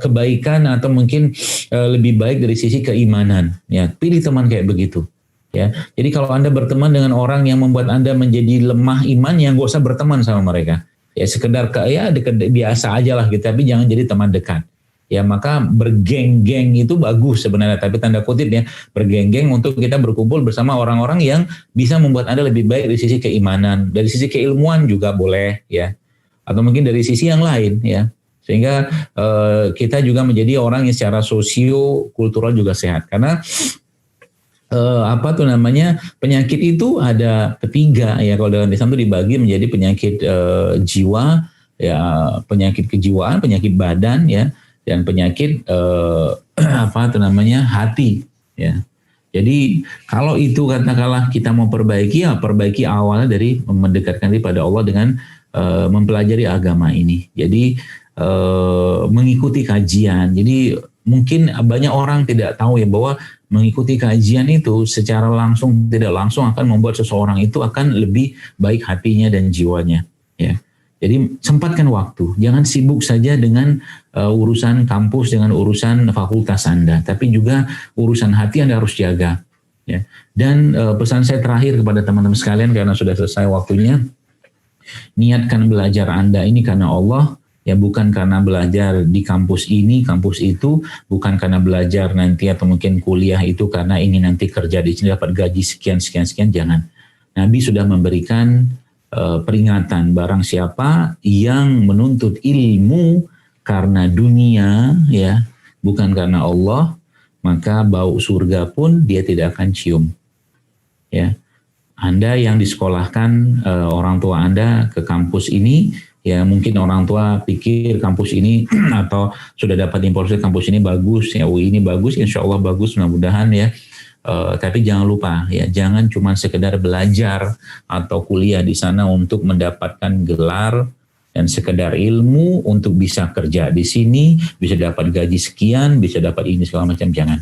kebaikan atau mungkin lebih baik dari sisi keimanan. Ya, pilih teman kayak begitu. Ya, jadi kalau Anda berteman dengan orang yang membuat Anda menjadi lemah iman, yang gak usah berteman sama mereka. Ya sekedar ya dekat biasa aja lah gitu, tapi jangan jadi teman dekat. Ya maka bergeng-geng itu bagus sebenarnya, tapi tanda kutip ya, bergeng-geng untuk kita berkumpul bersama orang-orang yang bisa membuat Anda lebih baik dari sisi keimanan, dari sisi keilmuan juga boleh ya, atau mungkin dari sisi yang lain ya, sehingga kita juga menjadi orang yang secara sosio kultural juga sehat. Karena apa tuh namanya, penyakit itu ada ketiga ya, kalau dalam Islam itu dibagi menjadi penyakit jiwa ya, penyakit kejiwaan, penyakit badan ya, dan penyakit apa tuh namanya, hati ya. Jadi kalau itu katakanlah kita mau perbaiki, ya perbaiki awalnya dari mendekatkan diri pada Allah dengan mempelajari agama ini. Jadi mengikuti kajian. Jadi mungkin banyak orang tidak tahu ya bahwa mengikuti kajian itu secara langsung tidak langsung akan membuat seseorang itu akan lebih baik hatinya dan jiwanya ya. Jadi sempatkan waktu, jangan sibuk saja dengan urusan kampus, dengan urusan fakultas Anda, tapi juga urusan hati Anda harus jaga. Ya. Dan pesan saya terakhir kepada teman-teman sekalian, karena sudah selesai waktunya, niatkan belajar Anda ini karena Allah, ya bukan karena belajar di kampus ini, kampus itu, bukan karena belajar nanti atau mungkin kuliah itu karena ingin nanti kerja di sini dapat gaji sekian, jangan. Nabi sudah memberikan peringatan, barang siapa yang menuntut ilmu karena dunia ya, bukan karena Allah, maka bau surga pun dia tidak akan cium ya. Anda yang disekolahkan orang tua Anda ke kampus ini ya, mungkin orang tua pikir kampus ini atau sudah dapat informasi kampus ini bagus ya, UI ini bagus, insya Allah bagus, mudah-mudahan ya. Tapi jangan lupa ya, jangan cuma sekedar belajar atau kuliah di sana untuk mendapatkan gelar dan sekedar ilmu untuk bisa kerja di sini, bisa dapat gaji sekian, bisa dapat ini segala macam, jangan.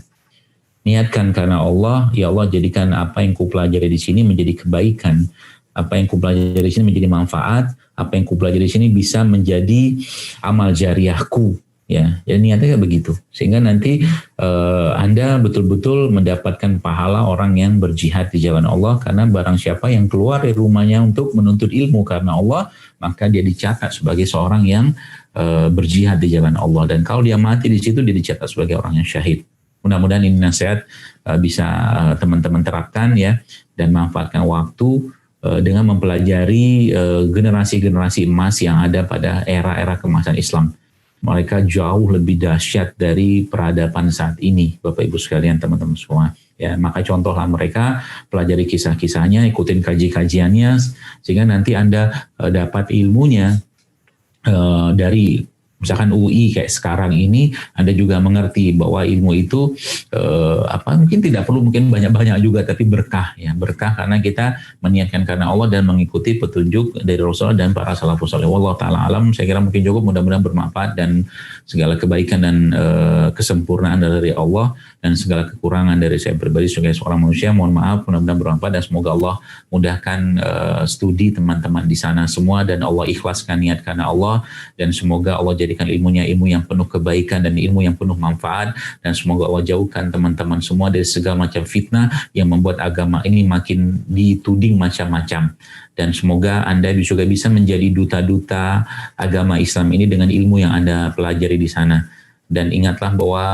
Niatkan karena Allah, ya Allah jadikan apa yang kupelajari di sini menjadi kebaikan, apa yang kupelajari di sini menjadi manfaat, apa yang kupelajari di sini bisa menjadi amal jariahku. Ya, jadi niatnya kayak begitu, sehingga nanti Anda betul-betul mendapatkan pahala orang yang berjihad di jalan Allah. Karena barang siapa yang keluar dari rumahnya untuk menuntut ilmu karena Allah, maka dia dicatat sebagai seorang yang berjihad di jalan Allah. Dan kalau dia mati di situ, dia dicatat sebagai orang yang syahid. Mudah-mudahan ini nasihat bisa teman-teman terapkan ya, dan manfaatkan waktu dengan mempelajari generasi-generasi emas yang ada pada era-era keemasan Islam. Mereka jauh lebih dahsyat dari peradaban saat ini, Bapak Ibu sekalian, teman-teman semua. Ya, maka contohlah mereka, pelajari kisah-kisahnya, ikutin kaji-kajiannya, sehingga nanti Anda dapat ilmunya dari misalkan UI kayak sekarang ini, Anda juga mengerti bahwa ilmu itu mungkin tidak perlu mungkin banyak-banyak juga, tapi berkah ya, berkah karena kita meniatkan karena Allah dan mengikuti petunjuk dari Rasulullah dan para salafus saleh. Wallahu taala alam. Saya kira mungkin cukup, mudah-mudahan bermanfaat dan segala kebaikan dan kesempurnaan dari Allah dan segala kekurangan dari saya pribadi sebagai seorang manusia, mohon maaf, mudah-mudahan bermanfaat dan semoga Allah mudahkan studi teman-teman di sana semua, dan Allah ikhlaskan niat karena Allah, dan semoga Allah jadikan ilmunya ilmu yang penuh kebaikan dan ilmu yang penuh manfaat, dan semoga Allah jauhkan teman-teman semua dari segala macam fitnah yang membuat agama ini makin dituding macam-macam, dan semoga Anda juga bisa menjadi duta-duta agama Islam ini dengan ilmu yang Anda pelajari di sana. Dan ingatlah bahwa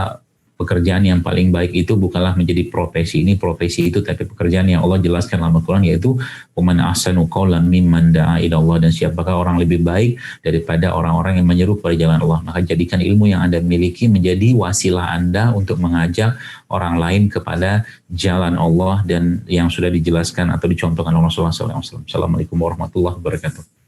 pekerjaan yang paling baik itu bukanlah menjadi profesi itu, tapi pekerjaan yang Allah jelaskan dalam Al-Quran, yaitu waman ahsanu qawlan mimman da'a ila Allah, dan siapakah orang lebih baik daripada orang-orang yang menyeru pada jalan Allah. Maka jadikan ilmu yang Anda miliki menjadi wasilah Anda untuk mengajak orang lain kepada jalan Allah dan yang sudah dijelaskan atau dicontohkan oleh Rasulullah SAW. Assalamualaikum warahmatullahi wabarakatuh.